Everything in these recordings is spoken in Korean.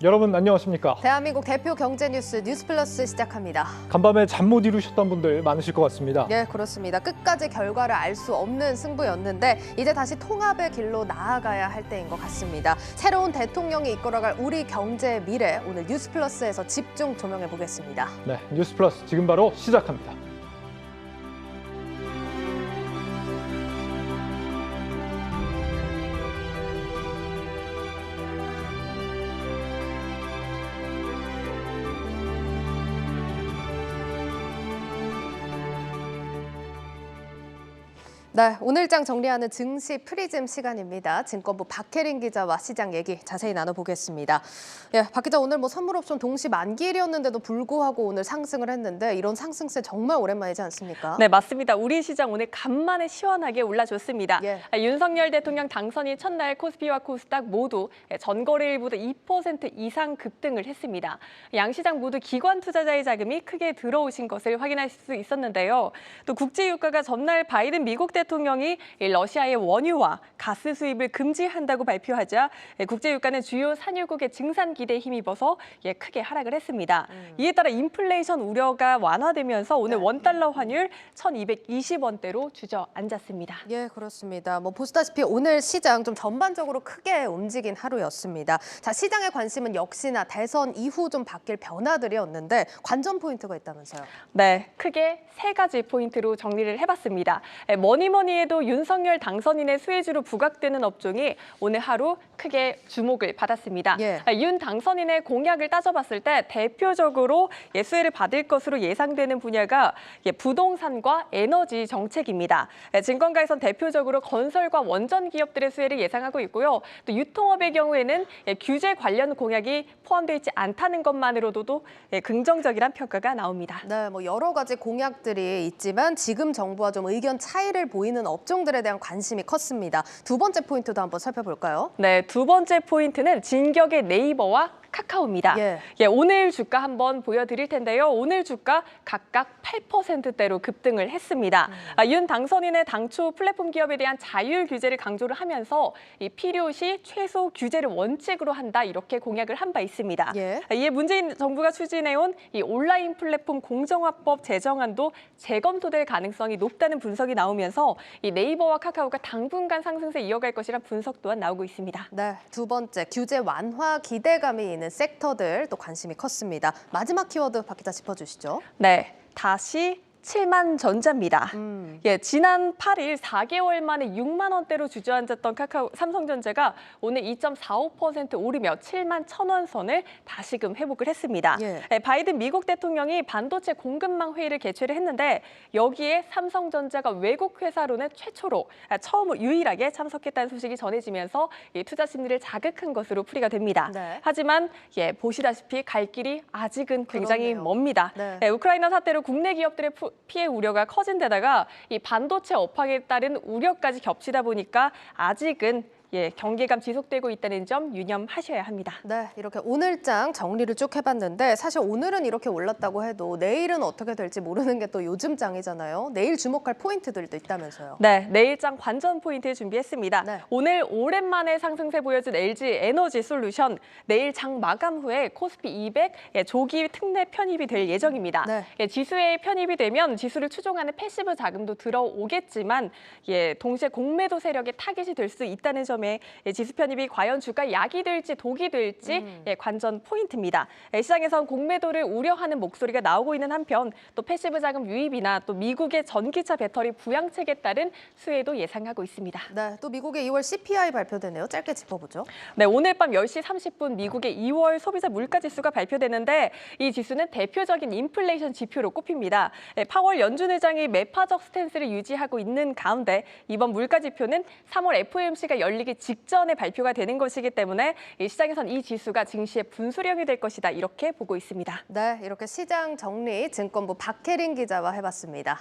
여러분 안녕하십니까? 대한민국 대표 경제 뉴스 뉴스플러스 시작합니다. 간밤에 잠 못 이루셨던 분들 많으실 것 같습니다. 네, 그렇습니다. 끝까지 결과를 알 수 없는 승부였는데 이제 다시 통합의 길로 나아가야 할 때인 것 같습니다. 새로운 대통령이 이끌어갈 우리 경제의 미래, 오늘 뉴스플러스에서 집중 조명해 보겠습니다. 네, 뉴스플러스 지금 바로 시작합니다. 네, 오늘장 정리하는 증시 프리즘 시간입니다. 증권부 박혜린 기자와 시장 얘기 자세히 나눠보겠습니다. 예, 박 기자, 오늘 선물 옵션 동시 만기일이었는데도 불구하고 오늘 상승을 했는데 이런 상승세 정말 오랜만이지 않습니까? 네, 맞습니다. 우리 시장 오늘 간만에 시원하게 올라줬습니다. 예. 윤석열 대통령 당선인 첫날 코스피와 코스닥 모두 전거래일보다 2% 이상 급등을 했습니다. 양시장 모두 기관 투자자의 자금이 크게 들어오신 것을 확인할 수 있었는데요. 또 국제유가가 전날 바이든 미국 대통령이 러시아의 원유와 가스 수입을 금지한다고 발표하자 국제유가는 주요 산유국의 증산 기대에 힘입어서 크게 하락을 했습니다. 이에 따라 인플레이션 우려가 완화되면서 오늘 원달러 환율 1,220원대로 주저앉았습니다. 예, 그렇습니다. 보시다시피 오늘 시장 좀 전반적으로 크게 움직인 하루였습니다. 자, 시장의 관심은 역시나 대선 이후 좀 바뀔 변화들이었는데 관전 포인트가 있다면서요? 네, 크게 세 가지 포인트로 정리를 해봤습니다. 뭐니 해도 윤석열 당선인의 수혜주로 부각되는 업종이 오늘 하루 크게 주목을 받았습니다. 예. 윤 당선인의 공약을 따져봤을 때 대표적으로 수혜를 받을 것으로 예상되는 분야가 부동산과 에너지 정책입니다. 증권가에선 대표적으로 건설과 원전 기업들의 수혜를 예상하고 있고요. 또 유통업의 경우에는 규제 관련 공약이 포함되어 있지 않다는 것만으로도 긍정적이란 평가가 나옵니다. 네, 여러 가지 공약들이 있지만 지금 정부와 좀 의견 차이를 보이는 업종들에 대한 관심이 컸습니다. 두 번째 포인트도 한번 살펴볼까요? 네, 두 번째 포인트는 진격의 네이버와 카카오입니다. 오늘 주가 한번 보여드릴 텐데요. 오늘 주가 각각 8%대로 급등을 했습니다. 윤 당선인의 당초 플랫폼 기업에 대한 자율 규제를 강조를 하면서 필요시 최소 규제를 원칙으로 한다 이렇게 공약을 한 바 있습니다. 이에 문재인 정부가 추진해온 이 온라인 플랫폼 공정화법 제정안도 재검토될 가능성이 높다는 분석이 나오면서 이 네이버와 카카오가 당분간 상승세 이어갈 것이란 분석 또한 나오고 있습니다. 네, 두 번째 규제 완화 기대감이 있는 섹터들 또 관심이 컸습니다. 마지막 키워드 박 기자 짚어주시죠. 네, 다시 7만 전자입니다. 지난 8일 4개월 만에 6만 원대로 주저앉았던 삼성전자가 오늘 2.45% 오르며 7만 1,000원 선을 다시금 회복을 했습니다. 바이든 미국 대통령이 반도체 공급망 회의를 개최를 했는데 여기에 삼성전자가 외국 회사로는 처음으로 유일하게 참석했다는 소식이 전해지면서 투자 심리를 자극한 것으로 풀이가 됩니다. 하지만 보시다시피 갈 길이 아직은 굉장히 그러네요. 멉니다. 우크라이나 사태로 국내 기업들의 피해 우려가 커진 데다가 이 반도체 업황에 따른 우려까지 겹치다 보니까 아직은 경계감 지속되고 있다는 점 유념하셔야 합니다. 네, 이렇게 오늘장 정리를 쭉 해봤는데 사실 오늘은 이렇게 올랐다고 해도 내일은 어떻게 될지 모르는 게 또 요즘 장이잖아요. 내일 주목할 포인트들도 있다면서요. 네, 내일장 관전 포인트 준비했습니다. 오늘 오랜만에 상승세 보여준 LG 에너지 솔루션, 내일 장 마감 후에 코스피 200 조기 특례 편입이 될 예정입니다. 지수에 편입이 되면 지수를 추종하는 패시브 자금도 들어오겠지만 동시에 공매도 세력의 타깃이 될 수 있다는 점에 지수 편입이 과연 주가 약이 될지 독이 될지 관전 포인트입니다. 시장에선 공매도를 우려하는 목소리가 나오고 있는 한편 또 패시브 자금 유입이나 또 미국의 전기차 배터리 부양책에 따른 수혜도 예상하고 있습니다. 네, 또 미국의 2월 CPI 발표되네요. 짧게 짚어보죠. 네, 오늘 밤 10시 30분 미국의 2월 소비자 물가지수가 발표되는데 이 지수는 대표적인 인플레이션 지표로 꼽힙니다. 파월 연준 의장이 매파적 스탠스를 유지하고 있는 가운데 이번 물가 지표는 3월 FOMC가 열리기 직전에 발표가 되는 것이기 때문에 시장에선 이 지수가 증시의 분수령이 될 것이다 이렇게 보고 있습니다. 네, 이렇게 시장 정리 증권부 박혜린 기자와 해봤습니다.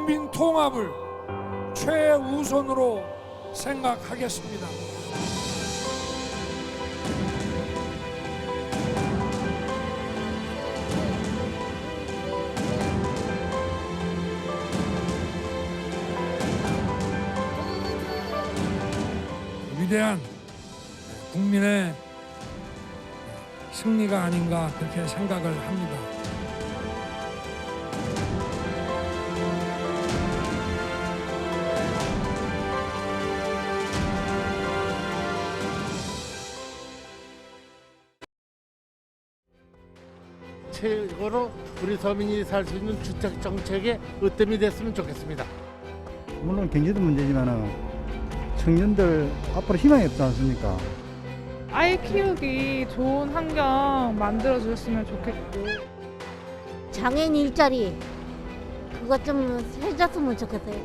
국민 통합을 최우선으로 생각하겠습니다. 위대한 국민의 승리가 아닌가 그렇게 생각을 합니다. 최고로 우리 서민이 살 수 있는 주택 정책의 으뜸이 됐으면 좋겠습니다. 물론 경제도 문제지만은 청년들 앞으로 희망이 없지 않습니까? 아이 키우기 좋은 환경 만들어 줬으면 좋겠고 장애인 일자리 그거 좀 해줬으면 좋겠어요.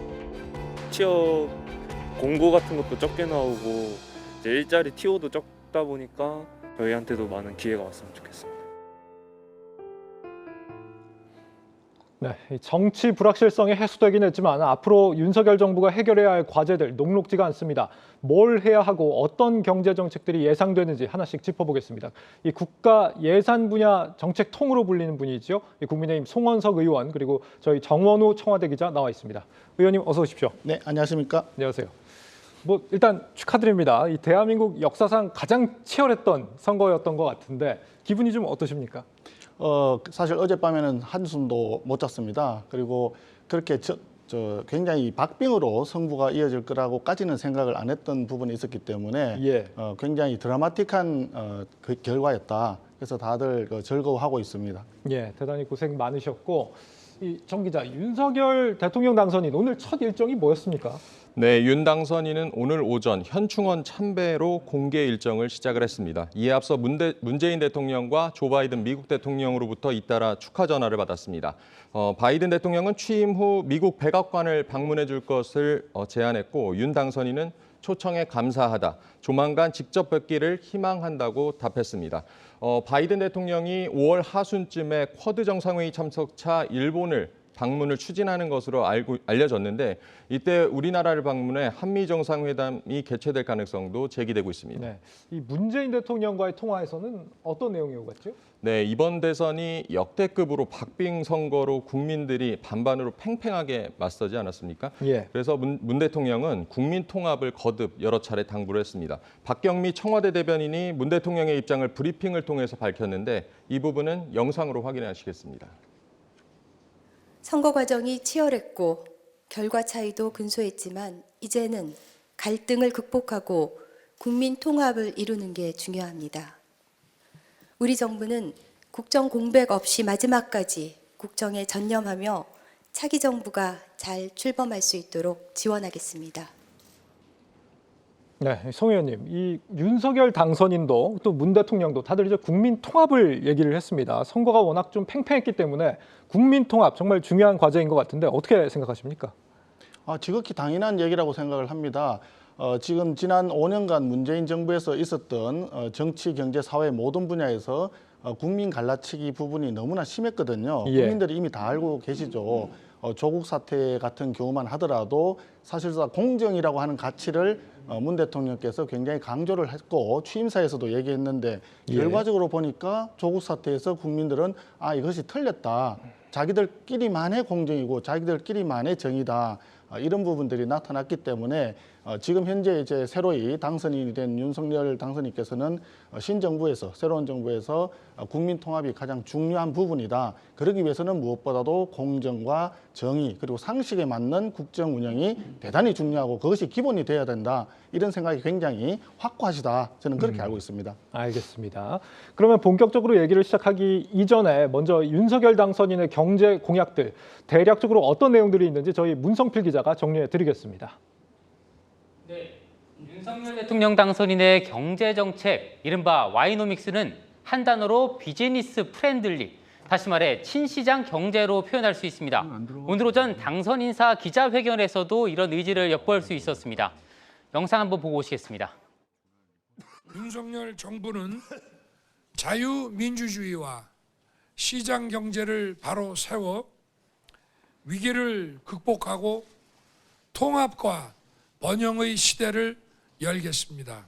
취업 공고 같은 것도 적게 나오고 이제 일자리 TO도 적다 보니까 저희한테도 많은 기회가 왔으면 좋겠습니다. 네, 이 정치 불확실성이 해소되긴 했지만 앞으로 윤석열 정부가 해결해야 할 과제들 녹록지가 않습니다. 뭘 해야 하고 어떤 경제 정책들이 예상되는지 하나씩 짚어보겠습니다. 이 국가 예산 분야 정책 통으로 불리는 분이죠. 이 국민의힘 송원석 의원 그리고 저희 정원우 청와대 기자 나와 있습니다. 의원님 어서 오십시오. 네, 안녕하십니까? 안녕하세요. 뭐 일단 축하드립니다. 이 대한민국 역사상 가장 치열했던 선거였던 것 같은데 기분이 좀 어떠십니까? 사실 어젯밤에는 한숨도 못 잤습니다. 그리고 그렇게 굉장히 박빙으로 승부가 이어질 거라고까지는 생각을 안 했던 부분이 있었기 때문에 예. 굉장히 드라마틱한 그 결과였다. 그래서 다들 즐거워하고 있습니다. 예, 대단히 고생 많으셨고 이 정 기자, 윤석열 대통령 당선인 오늘 첫 일정이 뭐였습니까? 네, 윤 당선인은 오늘 오전 현충원 참배로 공개 일정을 시작을 했습니다. 이에 앞서 문재인 대통령과 조 바이든 미국 대통령으로부터 잇따라 축하 전화를 받았습니다. 바이든 대통령은 취임 후 미국 백악관을 방문해 줄 것을 제안했고 윤 당선인은 초청에 감사하다, 조만간 직접 뵙기를 희망한다고 답했습니다. 바이든 대통령이 5월 하순쯤에 쿼드 정상회의 참석차 일본을 방문을 추진하는 것으로 알려졌는데 이때 우리나라를 방문해 한미 정상회담이 개최될 가능성도 제기되고 있습니다. 네, 이 문재인 대통령과의 통화에서는 어떤 내용이 오갔죠? 네, 이번 대선이 역대급으로 박빙 선거로 국민들이 반반으로 팽팽하게 맞서지 않았습니까? 예. 그래서 문 대통령은 국민 통합을 거듭 여러 차례 당부를 했습니다. 박경미 청와대 대변인이 문 대통령의 입장을 브리핑을 통해서 밝혔는데 이 부분은 영상으로 확인하시겠습니다. 선거 과정이 치열했고 결과 차이도 근소했지만 이제는 갈등을 극복하고 국민 통합을 이루는 게 중요합니다. 우리 정부는 국정 공백 없이 마지막까지 국정에 전념하며 차기 정부가 잘 출범할 수 있도록 지원하겠습니다. 네, 송 의원님, 이 윤석열 당선인도 또 문 대통령도 다들 이제 국민 통합을 얘기를 했습니다. 선거가 워낙 좀 팽팽했기 때문에 국민 통합 정말 중요한 과제인 것 같은데 어떻게 생각하십니까? 지극히 당연한 얘기라고 생각을 합니다. 지금 지난 5년간 문재인 정부에서 있었던 정치, 경제, 사회 모든 분야에서 국민 갈라치기 부분이 너무나 심했거든요. 예. 국민들이 이미 다 알고 계시죠. 조국 사태 같은 경우만 하더라도 사실상 공정이라고 하는 가치를 문 대통령께서 굉장히 강조를 했고 취임사에서도 얘기했는데 예. 결과적으로 보니까 조국 사태에서 국민들은 이것이 틀렸다. 자기들끼리만의 공정이고 자기들끼리만의 정의다. 이런 부분들이 나타났기 때문에 지금 현재 이제 새로이 당선인이 된 윤석열 당선인께서는 신정부에서 새로운 정부에서 국민 통합이 가장 중요한 부분이다. 그러기 위해서는 무엇보다도 공정과 정의 그리고 상식에 맞는 국정 운영이 대단히 중요하고 그것이 기본이 돼야 된다. 이런 생각이 굉장히 확고하시다. 저는 그렇게 알고 있습니다. 알겠습니다. 그러면 본격적으로 얘기를 시작하기 이전에 먼저 윤석열 당선인의 경제 공약들 대략적으로 어떤 내용들이 있는지 저희 문성필 기자가 정리해 드리겠습니다. 네, 윤석열 대통령 당선인의 경제 정책, 이른바 와이노믹스는 한 단어로 비즈니스 프렌들리, 다시 말해 친시장 경제로 표현할 수 있습니다. 오늘 오전 당선 인사 기자회견에서도 이런 의지를 엿볼 수 있었습니다. 영상 한번 보고 오시겠습니다. 윤석열 정부는 자유민주주의와 시장 경제를 바로 세워 위기를 극복하고 통합과 번영의 시대를 열겠습니다.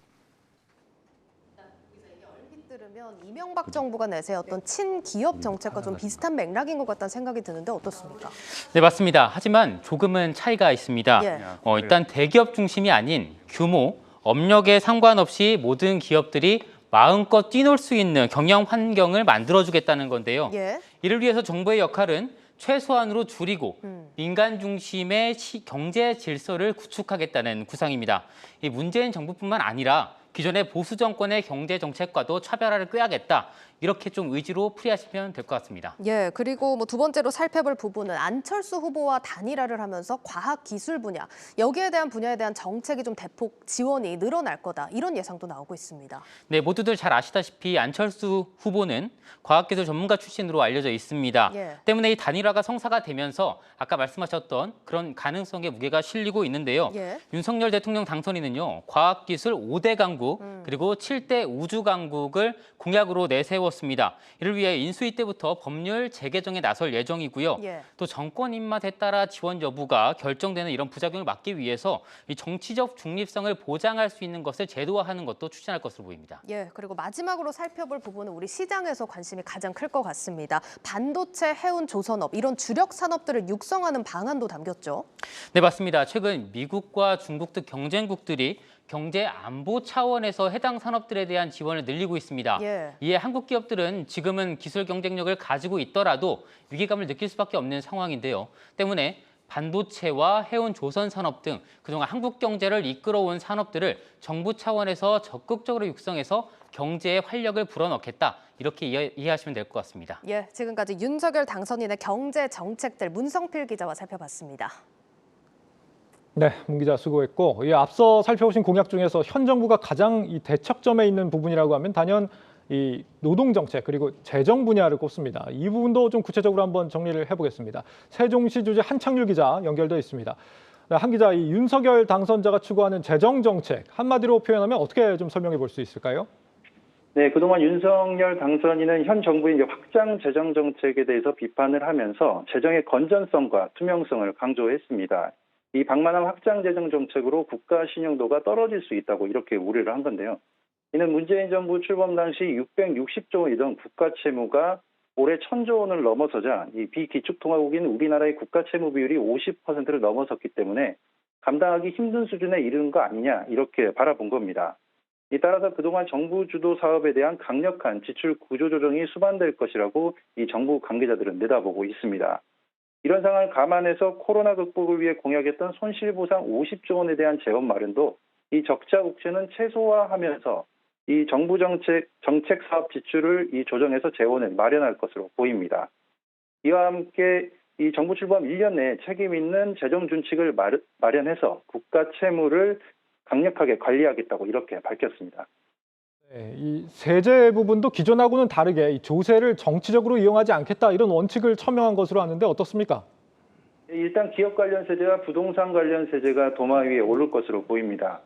들으면 이명박 정부가 내세웠던 친기업 정책과 좀 비슷한 맥락인 것 같다는 생각이 드는데 어떻습니까? 네, 맞습니다. 하지만 조금은 차이가 있습니다. 예. 일단 대기업 중심이 아닌 규모, 업력에 상관없이 모든 기업들이 마음껏 뛰놀 수 있는 경영 환경을 만들어주겠다는 건데요. 예. 이를 위해서 정부의 역할은 최소한으로 줄이고 민간 중심의 경제 질서를 구축하겠다는 구상입니다. 이 문재인 정부뿐만 아니라 기존의 보수 정권의 경제 정책과도 차별화를 꾀하겠다. 이렇게 좀 의지로 풀이하시면 될 것 같습니다. 예, 그리고 뭐 두 번째로 살펴볼 부분은 안철수 후보와 단일화를 하면서 과학기술 분야, 여기에 대한 분야에 대한 정책이 좀 대폭 지원이 늘어날 거다. 이런 예상도 나오고 있습니다. 네, 모두들 잘 아시다시피 안철수 후보는 과학기술 전문가 출신으로 알려져 있습니다. 예. 때문에 이 단일화가 성사가 되면서 아까 말씀하셨던 그런 가능성에 무게가 실리고 있는데요. 예. 윤석열 대통령 당선인은요, 과학기술 5대 강국 그리고 7대 우주 강국을 공약으로 내세웠습니다. 이를 위해 인수위 때부터 법률 재개정에 나설 예정이고요. 예. 또 정권 입맛에 따라 지원 여부가 결정되는 이런 부작용을 막기 위해서 이 정치적 중립성을 보장할 수 있는 것을 제도화하는 것도 추진할 것으로 보입니다. 예, 그리고 마지막으로 살펴볼 부분은 우리 시장에서 관심이 가장 클 것 같습니다. 반도체, 해운, 조선업 이런 주력 산업들을 육성하는 방안도 담겼죠. 네, 맞습니다. 최근 미국과 중국 등 경쟁국들이 경제 안보 차원에서 해당 산업들에 대한 지원을 늘리고 있습니다. 예. 이에 한국 기업들은 지금은 기술 경쟁력을 가지고 있더라도 위기감을 느낄 수밖에 없는 상황인데요. 때문에 반도체와 해운 조선 산업 등 그동안 한국 경제를 이끌어온 산업들을 정부 차원에서 적극적으로 육성해서 경제에 활력을 불어넣겠다. 이렇게 이해하시면 될 것 같습니다. 예, 지금까지 윤석열 당선인의 경제 정책들 문성필 기자와 살펴봤습니다. 네, 문 기자 수고했고, 앞서 살펴보신 공약 중에서 현 정부가 가장 이 대척점에 있는 부분이라고 하면 단연 이 노동 정책 그리고 재정 분야를 꼽습니다. 이 부분도 좀 구체적으로 한번 정리를 해보겠습니다. 세종시 주재 한창률 기자 연결돼 있습니다. 네, 한 기자, 이 윤석열 당선자가 추구하는 재정 정책 한마디로 표현하면 어떻게 좀 설명해 볼 수 있을까요? 네, 그동안 윤석열 당선인은 현 정부의 확장 재정 정책에 대해서 비판을 하면서 재정의 건전성과 투명성을 강조했습니다. 이 방만한 확장 재정 정책으로 국가 신용도가 떨어질 수 있다고 이렇게 우려를 한 건데요. 이는 문재인 정부 출범 당시 660조 원이던 국가 채무가 올해 1000조 원을 넘어서자 이 비기축통화국인 우리나라의 국가 채무 비율이 50%를 넘어섰기 때문에 감당하기 힘든 수준에 이르는 거 아니냐 이렇게 바라본 겁니다. 이 따라서 그동안 정부 주도 사업에 대한 강력한 지출 구조 조정이 수반될 것이라고 이 정부 관계자들은 내다보고 있습니다. 이런 상황을 감안해서 코로나 극복을 위해 공약했던 손실보상 50조 원에 대한 재원 마련도 이 적자 국채는 최소화하면서 이 정부 정책 사업 지출을 이 조정해서 재원을 마련할 것으로 보입니다. 이와 함께 이 정부 출범 1년 내에 책임 있는 재정 준칙을 마련해서 국가 채무를 강력하게 관리하겠다고 이렇게 밝혔습니다. 네, 이 세제 부분도 기존하고는 다르게 이 조세를 정치적으로 이용하지 않겠다 이런 원칙을 처명한 것으로 아는데 어떻습니까? 일단 기업 관련 세제와 부동산 관련 세제가 도마 위에 오를 것으로 보입니다.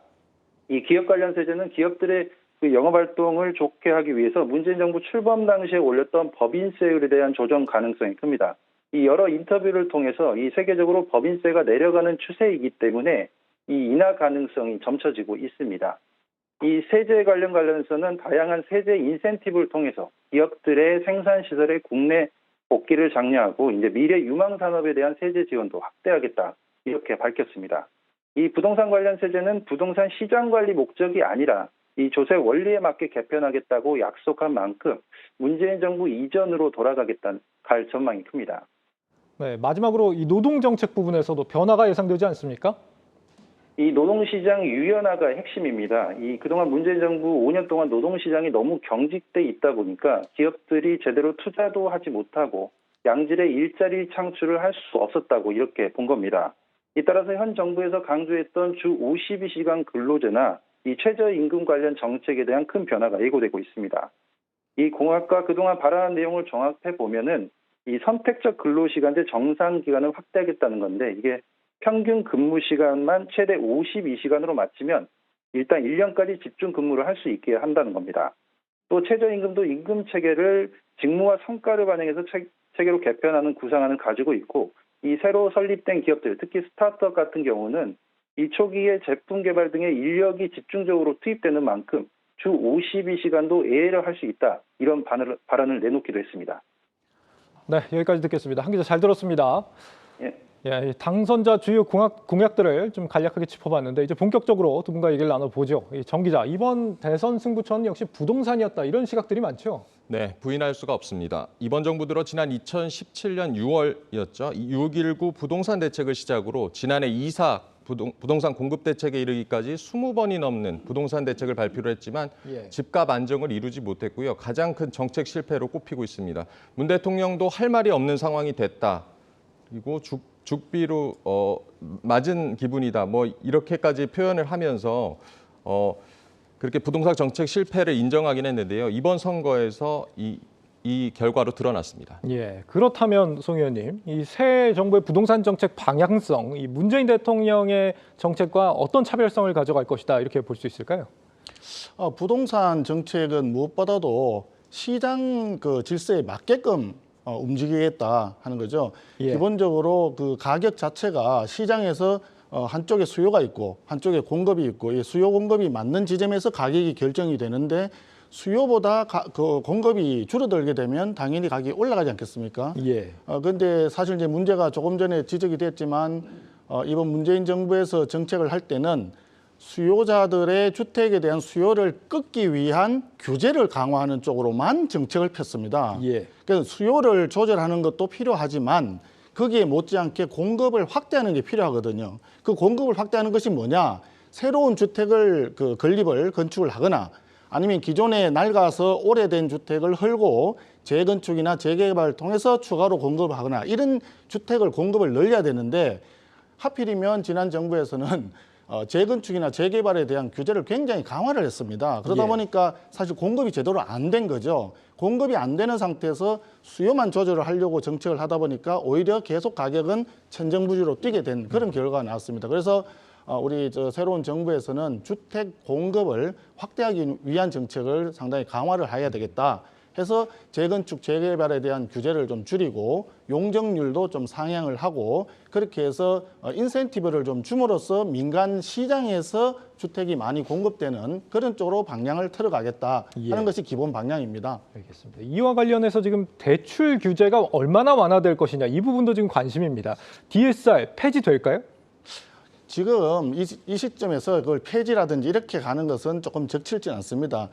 이 기업 관련 세제는 기업들의 그 영업 활동을 좋게 하기 위해서 문재인 정부 출범 당시에 올렸던 법인세율에 대한 조정 가능성이 큽니다. 이 여러 인터뷰를 통해서 이 세계적으로 법인세가 내려가는 추세이기 때문에 이 인하 가능성이 점쳐지고 있습니다. 이 세제 관련해서는 다양한 세제 인센티브를 통해서 기업들의 생산 시설의 국내 복귀를 장려하고 이제 미래 유망 산업에 대한 세제 지원도 확대하겠다 이렇게 밝혔습니다. 이 부동산 관련 세제는 부동산 시장 관리 목적이 아니라 이 조세 원리에 맞게 개편하겠다고 약속한 만큼 문재인 정부 이전으로 돌아가겠다는 갈 전망이 큽니다. 네, 마지막으로 이 노동 정책 부분에서도 변화가 예상되지 않습니까? 이 노동시장 유연화가 핵심입니다. 이 그동안 문재인 정부 5년 동안 노동시장이 너무 경직돼 있다 보니까 기업들이 제대로 투자도 하지 못하고 양질의 일자리 창출을 할 수 없었다고 이렇게 본 겁니다. 이 따라서 현 정부에서 강조했던 주 52시간 근로제나 이 최저임금 관련 정책에 대한 큰 변화가 예고되고 있습니다. 이 공약과 그동안 발언한 내용을 종합해 보면은 이 선택적 근로시간제 정상 기간을 확대하겠다는 건데 이게 평균 근무 시간만 최대 52시간으로 맞추면 일단 1년까지 집중 근무를 할 수 있게 한다는 겁니다. 또 최저임금도 임금 체계를 직무와 성과를 반영해서 체계로 개편하는 구상안을 가지고 있고 이 새로 설립된 기업들, 특히 스타트업 같은 경우는 이 초기에 제품 개발 등의 인력이 집중적으로 투입되는 만큼 주 52시간도 예외를 할 수 있다. 이런 발언을 내놓기도 했습니다. 네, 여기까지 듣겠습니다. 한 기자 잘 들었습니다. 예, 당선자 주요 공약들을 좀 간략하게 짚어봤는데 이제 본격적으로 두 분과 얘기를 나눠보죠. 정 기자, 이번 대선 승부처는 역시 부동산이었다 이런 시각들이 많죠? 네, 부인할 수가 없습니다. 이번 정부 들어 지난 2017년 6월이었죠. 6.19 부동산 대책을 시작으로 지난해 2사 부동산 공급 대책에 이르기까지 20번이 넘는 부동산 대책을 발표를 했지만 집값 안정을 이루지 못했고요. 가장 큰 정책 실패로 꼽히고 있습니다. 문 대통령도 할 말이 없는 상황이 됐다. 그리고 죽비로 맞은 기분이다. 뭐 이렇게까지 표현을 하면서 그렇게 부동산 정책 실패를 인정하긴 했는데요. 이번 선거에서 이 결과로 드러났습니다. 예, 그렇다면 송 의원님, 이 새 정부의 부동산 정책 방향성, 이 문재인 대통령의 정책과 어떤 차별성을 가져갈 것이다 이렇게 볼 수 있을까요? 부동산 정책은 무엇보다도 시장 질서에 맞게끔 움직이겠다 하는 거죠. 기본적으로 그 가격 자체가 시장에서 한쪽에 수요가 있고 한쪽에 공급이 있고 이 수요 공급이 맞는 지점에서 가격이 결정이 되는데 수요보다 그 공급이 줄어들게 되면 당연히 가격이 올라가지 않겠습니까? 그런데 사실 이제 문제가 조금 전에 지적이 됐지만 이번 문재인 정부에서 정책을 할 때는 수요자들의 주택에 대한 수요를 끊기 위한 규제를 강화하는 쪽으로만 정책을 폈습니다. 그래서 수요를 조절하는 것도 필요하지만 거기에 못지않게 공급을 확대하는 게 필요하거든요. 그 공급을 확대하는 것이 뭐냐? 새로운 주택을 건축을 하거나 아니면 기존에 낡아서 오래된 주택을 헐고 재건축이나 재개발을 통해서 추가로 공급을 하거나 이런 주택을 공급을 늘려야 되는데 하필이면 지난 정부에서는 재건축이나 재개발에 대한 규제를 굉장히 강화를 했습니다. 그러다 보니까 사실 공급이 제대로 안 된 거죠. 공급이 안 되는 상태에서 수요만 조절을 하려고 정책을 하다 보니까 오히려 계속 가격은 천정부지로 뛰게 된 그런 결과가 나왔습니다. 그래서 우리 새로운 정부에서는 주택 공급을 확대하기 위한 정책을 상당히 강화를 해야 되겠다 해서 재건축, 재개발에 대한 규제를 좀 줄이고 용적률도 좀 상향을 하고 그렇게 해서 인센티브를 좀 줌으로써 민간 시장에서 주택이 많이 공급되는 그런 쪽으로 방향을 틀어가겠다 하는 것이 기본 방향입니다. 알겠습니다. 이와 관련해서 지금 대출 규제가 얼마나 완화될 것이냐 이 부분도 지금 관심입니다. DSR 폐지될까요? 지금 이 시점에서 그걸 폐지라든지 이렇게 가는 것은 조금 적절치 않습니다.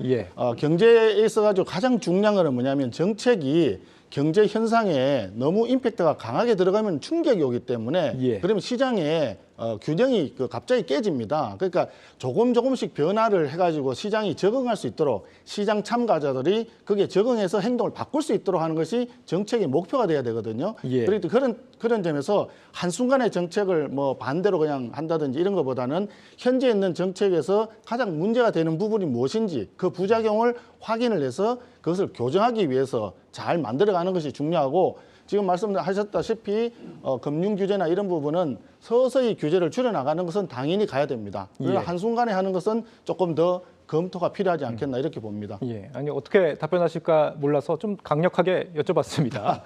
경제에 있어가지고 가장 중요한 것은 뭐냐면 정책이 경제 현상에 너무 임팩트가 강하게 들어가면 충격이 오기 때문에 그러면 시장에 균형이 갑자기 깨집니다. 그러니까 조금씩 변화를 해가지고 시장이 적응할 수 있도록 시장 참가자들이 거기에 적응해서 행동을 바꿀 수 있도록 하는 것이 정책의 목표가 돼야 되거든요. 그런데 그런 점에서 한순간에 정책을 반대로 그냥 한다든지 이런 것보다는 현재 있는 정책에서 가장 문제가 되는 부분이 무엇인지 그 부작용을 확인을 해서 그것을 교정하기 위해서 잘 만들어가는 것이 중요하고 지금 말씀하셨다시피 금융 규제나 이런 부분은 서서히 규제를 줄여나가는 것은 당연히 가야 됩니다. 그러나 한순간에 하는 것은 조금 더 검토가 필요하지 않겠나 이렇게 봅니다. 아니 어떻게 답변하실까 몰라서 좀 강력하게 여쭤봤습니다.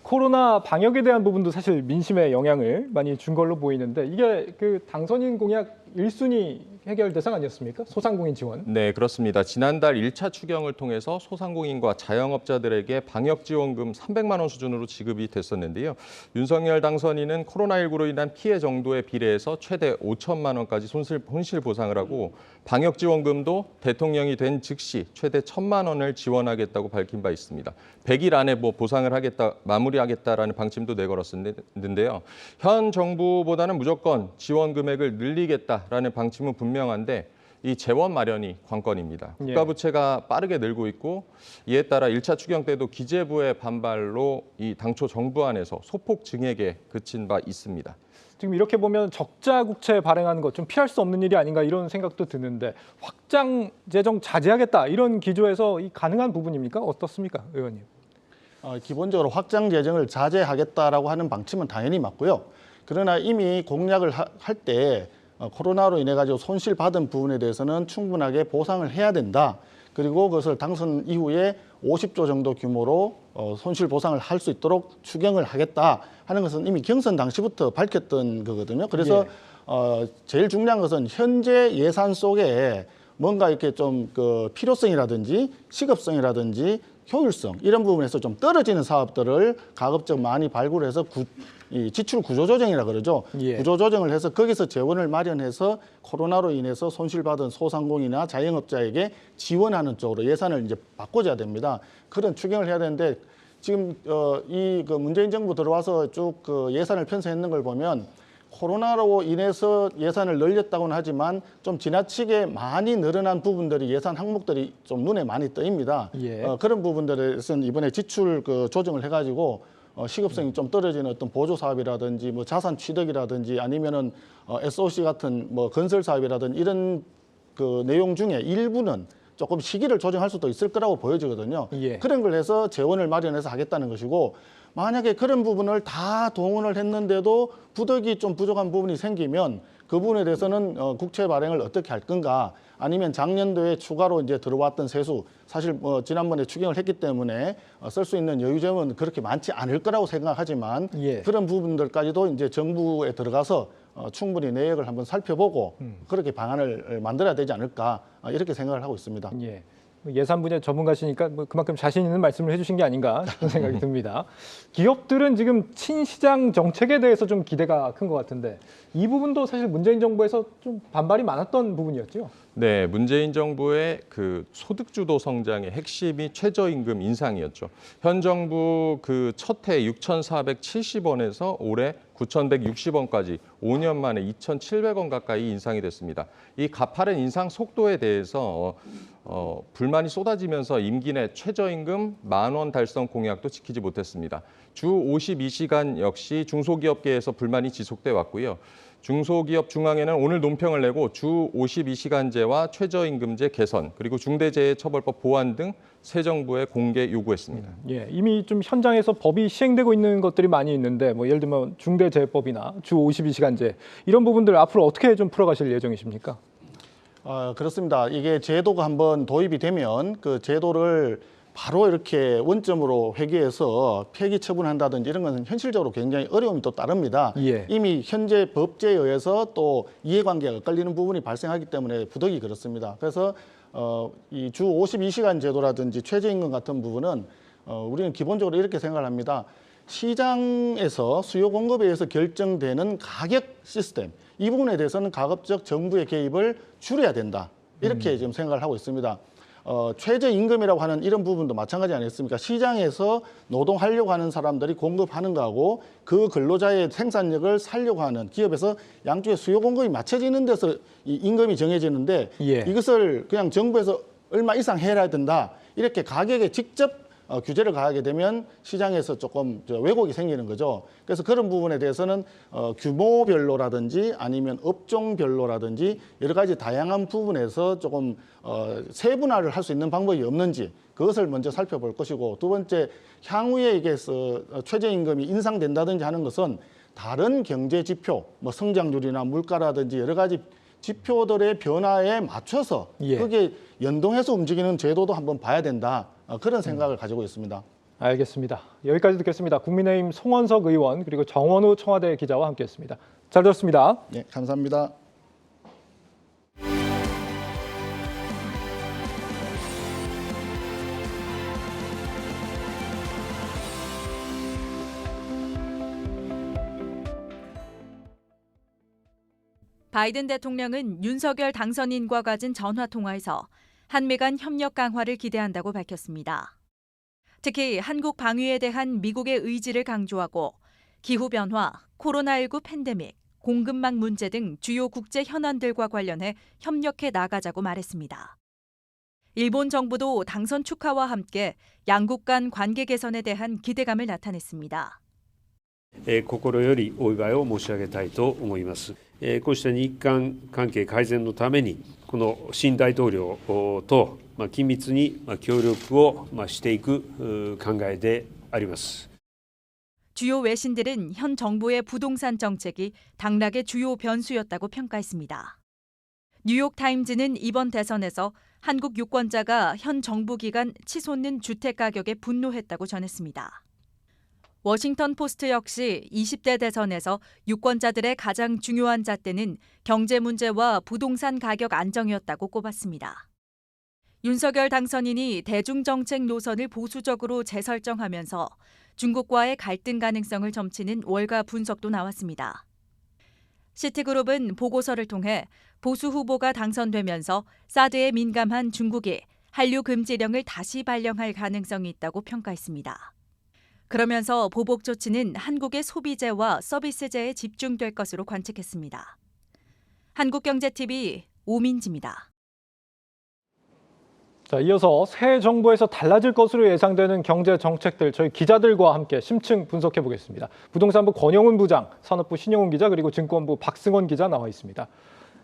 코로나 방역에 대한 부분도 사실 민심에 영향을 많이 준 걸로 보이는데 이게 그 당선인 공약 1순위 해결 대상 아니었습니까? 소상공인 지원. 네, 그렇습니다. 지난달 1차 추경을 통해서 소상공인과 자영업자들에게 방역지원금 300만 원 수준으로 지급이 됐었는데요. 윤석열 당선인은 코로나19로 인한 피해 정도에 비례해서 최대 5천만 원까지 손실 보상을 하고 방역지원금도 대통령이 된 즉시 최대 1,000만 원을 지원하겠다고 밝힌 바 있습니다. 100일 안에 보상을 하겠다, 마무리하겠다라는 방침도 내걸었는데요. 현 정부보다는 무조건 지원 금액을 늘리겠다라는 방침은 분명한데 이 재원 마련이 관건입니다. 국가 부채가 빠르게 늘고 있고 이에 따라 1차 추경 때도 기재부의 반발로 이 당초 정부안에서 소폭 증액에 그친 바 있습니다. 지금 이렇게 보면 적자 국채 발행하는 것 좀 피할 수 없는 일이 아닌가 이런 생각도 드는데 확장 재정 자제하겠다 이런 기조에서 이 가능한 부분입니까? 어떻습니까, 의원님? 기본적으로 확장 재정을 자제하겠다라고 하는 방침은 당연히 맞고요. 그러나 이미 공약을 할 때 코로나로 인해 가지고 손실 받은 부분에 대해서는 충분하게 보상을 해야 된다. 그리고 그것을 당선 이후에 50조 정도 규모로 손실 보상을 할 수 있도록 추경을 하겠다 하는 것은 이미 경선 당시부터 밝혔던 거거든요. 그래서 제일 중요한 것은 현재 예산 속에 뭔가 이렇게 좀 그 필요성이라든지 시급성이라든지 효율성 이런 부분에서 좀 떨어지는 사업들을 가급적 많이 발굴해서 이 지출 구조 조정이라 그러죠. 구조 조정을 해서 거기서 재원을 마련해서 코로나로 인해서 손실받은 소상공인이나 자영업자에게 지원하는 쪽으로 예산을 이제 바꿔줘야 됩니다. 그런 추경을 해야 되는데 지금 이 그 문재인 정부 들어와서 쭉 그 예산을 편성했는 걸 보면 코로나로 인해서 예산을 늘렸다고는 하지만 좀 지나치게 많이 늘어난 부분들이 예산 항목들이 좀 눈에 많이 떠입니다. 그런 부분들에서는 이번에 지출 그 조정을 해가지고 시급성이 좀 떨어지는 어떤 보조 사업이라든지 뭐 자산 취득이라든지 아니면은 SOC 같은 뭐 건설 사업이라든지 이런 그 내용 중에 일부는 조금 시기를 조정할 수도 있을 거라고 보여지거든요. 그런 걸 해서 재원을 마련해서 하겠다는 것이고 만약에 그런 부분을 다 동원을 했는데도 부득이 좀 부족한 부분이 생기면 그 부분에 대해서는 국채 발행을 어떻게 할 건가 아니면 작년도에 추가로 이제 들어왔던 세수 사실 뭐 지난번에 추경을 했기 때문에 쓸 수 있는 여유점은 그렇게 많지 않을 거라고 생각하지만 그런 부분들까지도 이제 정부에 들어가서 충분히 내역을 한번 살펴보고 그렇게 방안을 만들어야 되지 않을까 이렇게 생각을 하고 있습니다. 예산 분야 전문가시니까 뭐 그만큼 자신 있는 말씀을 해주신 게 아닌가 싶은 생각이 듭니다. 기업들은 지금 친시장 정책에 대해서 좀 기대가 큰 것 같은데 이 부분도 사실 문재인 정부에서 좀 반발이 많았던 부분이었죠. 네, 문재인 정부의 그 소득주도 성장의 핵심이 최저임금 인상이었죠. 현 정부 그 첫 해 6,470원에서 올해 9,160원까지 5년 만에 2,700원 가까이 인상이 됐습니다. 이 가파른 인상 속도에 대해서 불만이 쏟아지면서 임기 내 최저임금 10,000원 달성 공약도 지키지 못했습니다. 주 52시간 역시 중소기업계에서 불만이 지속돼 왔고요. 중소기업 중앙회는 오늘 논평을 내고 주 52시간제와 최저임금제 개선 그리고 중대재해처벌법 보완 등 새 정부에 공개 요구했습니다. 이미 좀 현장에서 법이 시행되고 있는 것들이 많이 있는데 뭐 예를 들면 중대재해법이나 주 52시간제 이런 부분들 앞으로 어떻게 좀 풀어가실 예정이십니까? 그렇습니다. 이게 제도가 한번 도입이 되면 그 제도를 바로 이렇게 원점으로 회귀해서 폐기 처분한다든지 이런 것은 현실적으로 굉장히 어려움이 또 따릅니다. 이미 현재 법제에 의해서 또 이해관계가 엇갈리는 부분이 발생하기 때문에 부득이 그렇습니다. 그래서 이 주 52시간 제도라든지 최저임금 같은 부분은 우리는 기본적으로 이렇게 생각을 합니다. 시장에서 수요 공급에 의해서 결정되는 가격 시스템 이 부분에 대해서는 가급적 정부의 개입을 줄여야 된다. 이렇게 지금 생각을 하고 있습니다. 최저임금이라고 하는 이런 부분도 마찬가지 아니겠습니까? 시장에서 노동하려고 하는 사람들이 공급하는 거하고 그 근로자의 생산력을 살려고 하는 기업에서 양쪽의 수요 공급이 맞춰지는 데서 이 임금이 정해지는데 이것을 그냥 정부에서 얼마 이상 해야 된다. 이렇게 가격에 직접 규제를 가하게 되면 시장에서 조금 왜곡이 생기는 거죠. 그래서 그런 부분에 대해서는 규모별로라든지 아니면 업종별로라든지 여러 가지 다양한 부분에서 조금 세분화를 할 수 있는 방법이 없는지 그것을 먼저 살펴볼 것이고 두 번째 향후에 이게 최저임금이 인상된다든지 하는 것은 다른 경제 지표, 뭐 성장률이나 물가라든지 여러 가지 지표들의 변화에 맞춰서 그게 연동해서 움직이는 제도도 한번 봐야 된다. 그런 생각을 가지고 있습니다. 알겠습니다. 여기까지 듣겠습니다. 국민의힘 송원석 의원 그리고 정원우 청와대 기자와 함께했습니다. 잘 들었습니다. 네, 감사합니다. 바이든 대통령은 윤석열 당선인과 가진 전화통화에서 한미 간 협력 강화를 기대한다고 밝혔습니다. 특히 한국 방위에 대한 미국의 의지를 강조하고 기후변화, 코로나19 팬데믹, 공급망 문제 등 주요 국제 현안들과 관련해 협력해 나가자고 말했습니다. 일본 정부도 당선 축하와 함께 양국 간 관계 개선에 대한 기대감을 나타냈습니다. 心よりお祝いを申し上げたいと思います。こうした日韓関係改善のためにこの新大統領と緊密に協力をしていく考えであります。 주요 외신들은 현 정부의 부동산 정책이 당락의 주요 변수였다고 평가했습니다. 뉴욕타임즈는 이번 대선에서 한국 유권자가 현 정부 기간 치솟는 주택 가격에 분노했다고 전했습니다. 워싱턴 포스트 역시 20대 대선에서 유권자들의 가장 중요한 잣대는 경제 문제와 부동산 가격 안정이었다고 꼽았습니다. 윤석열 당선인이 대중정책 노선을 보수적으로 재설정하면서 중국과의 갈등 가능성을 점치는 월가 분석도 나왔습니다. 시티그룹은 보고서를 통해 보수 후보가 당선되면서 사드에 민감한 중국이 한류 금지령을 다시 발령할 가능성이 있다고 평가했습니다. 그러면서 보복 조치는 한국의 소비재와 서비스재에 집중될 것으로 관측했습니다. 한국경제TV 오민지입니다. 자, 이어서 새 정부에서 달라질 것으로 예상되는 경제 정책들 저희 기자들과 함께 심층 분석해 보겠습니다. 부동산부 권영훈 부장, 산업부 신영훈 기자, 그리고 증권부 박승원 기자 나와 있습니다.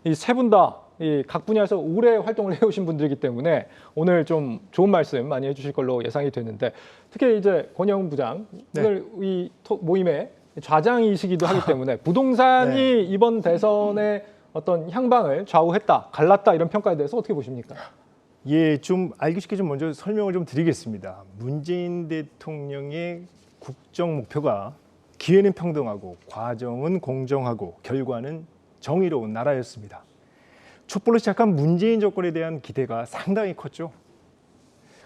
이 세 분 다 각 분야에서 오래 활동을 해오신 분들이기 때문에 오늘 좀 좋은 말씀 많이 해주실 걸로 예상이 되는데, 특히 이제 권영훈 부장, 오늘 이 모임의 좌장이시기도 하기 때문에 부동산이 이번 대선의 어떤 향방을 좌우했다, 갈랐다 이런 평가에 대해서 어떻게 보십니까? 예, 좀 알기 쉽게 좀 먼저 설명을 좀 드리겠습니다. 문재인 대통령의 국정 목표가 기회는 평등하고 과정은 공정하고 결과는 정의로운 나라였습니다. 촛불로 시작한 문재인 정권에 대한 기대가 상당히 컸죠.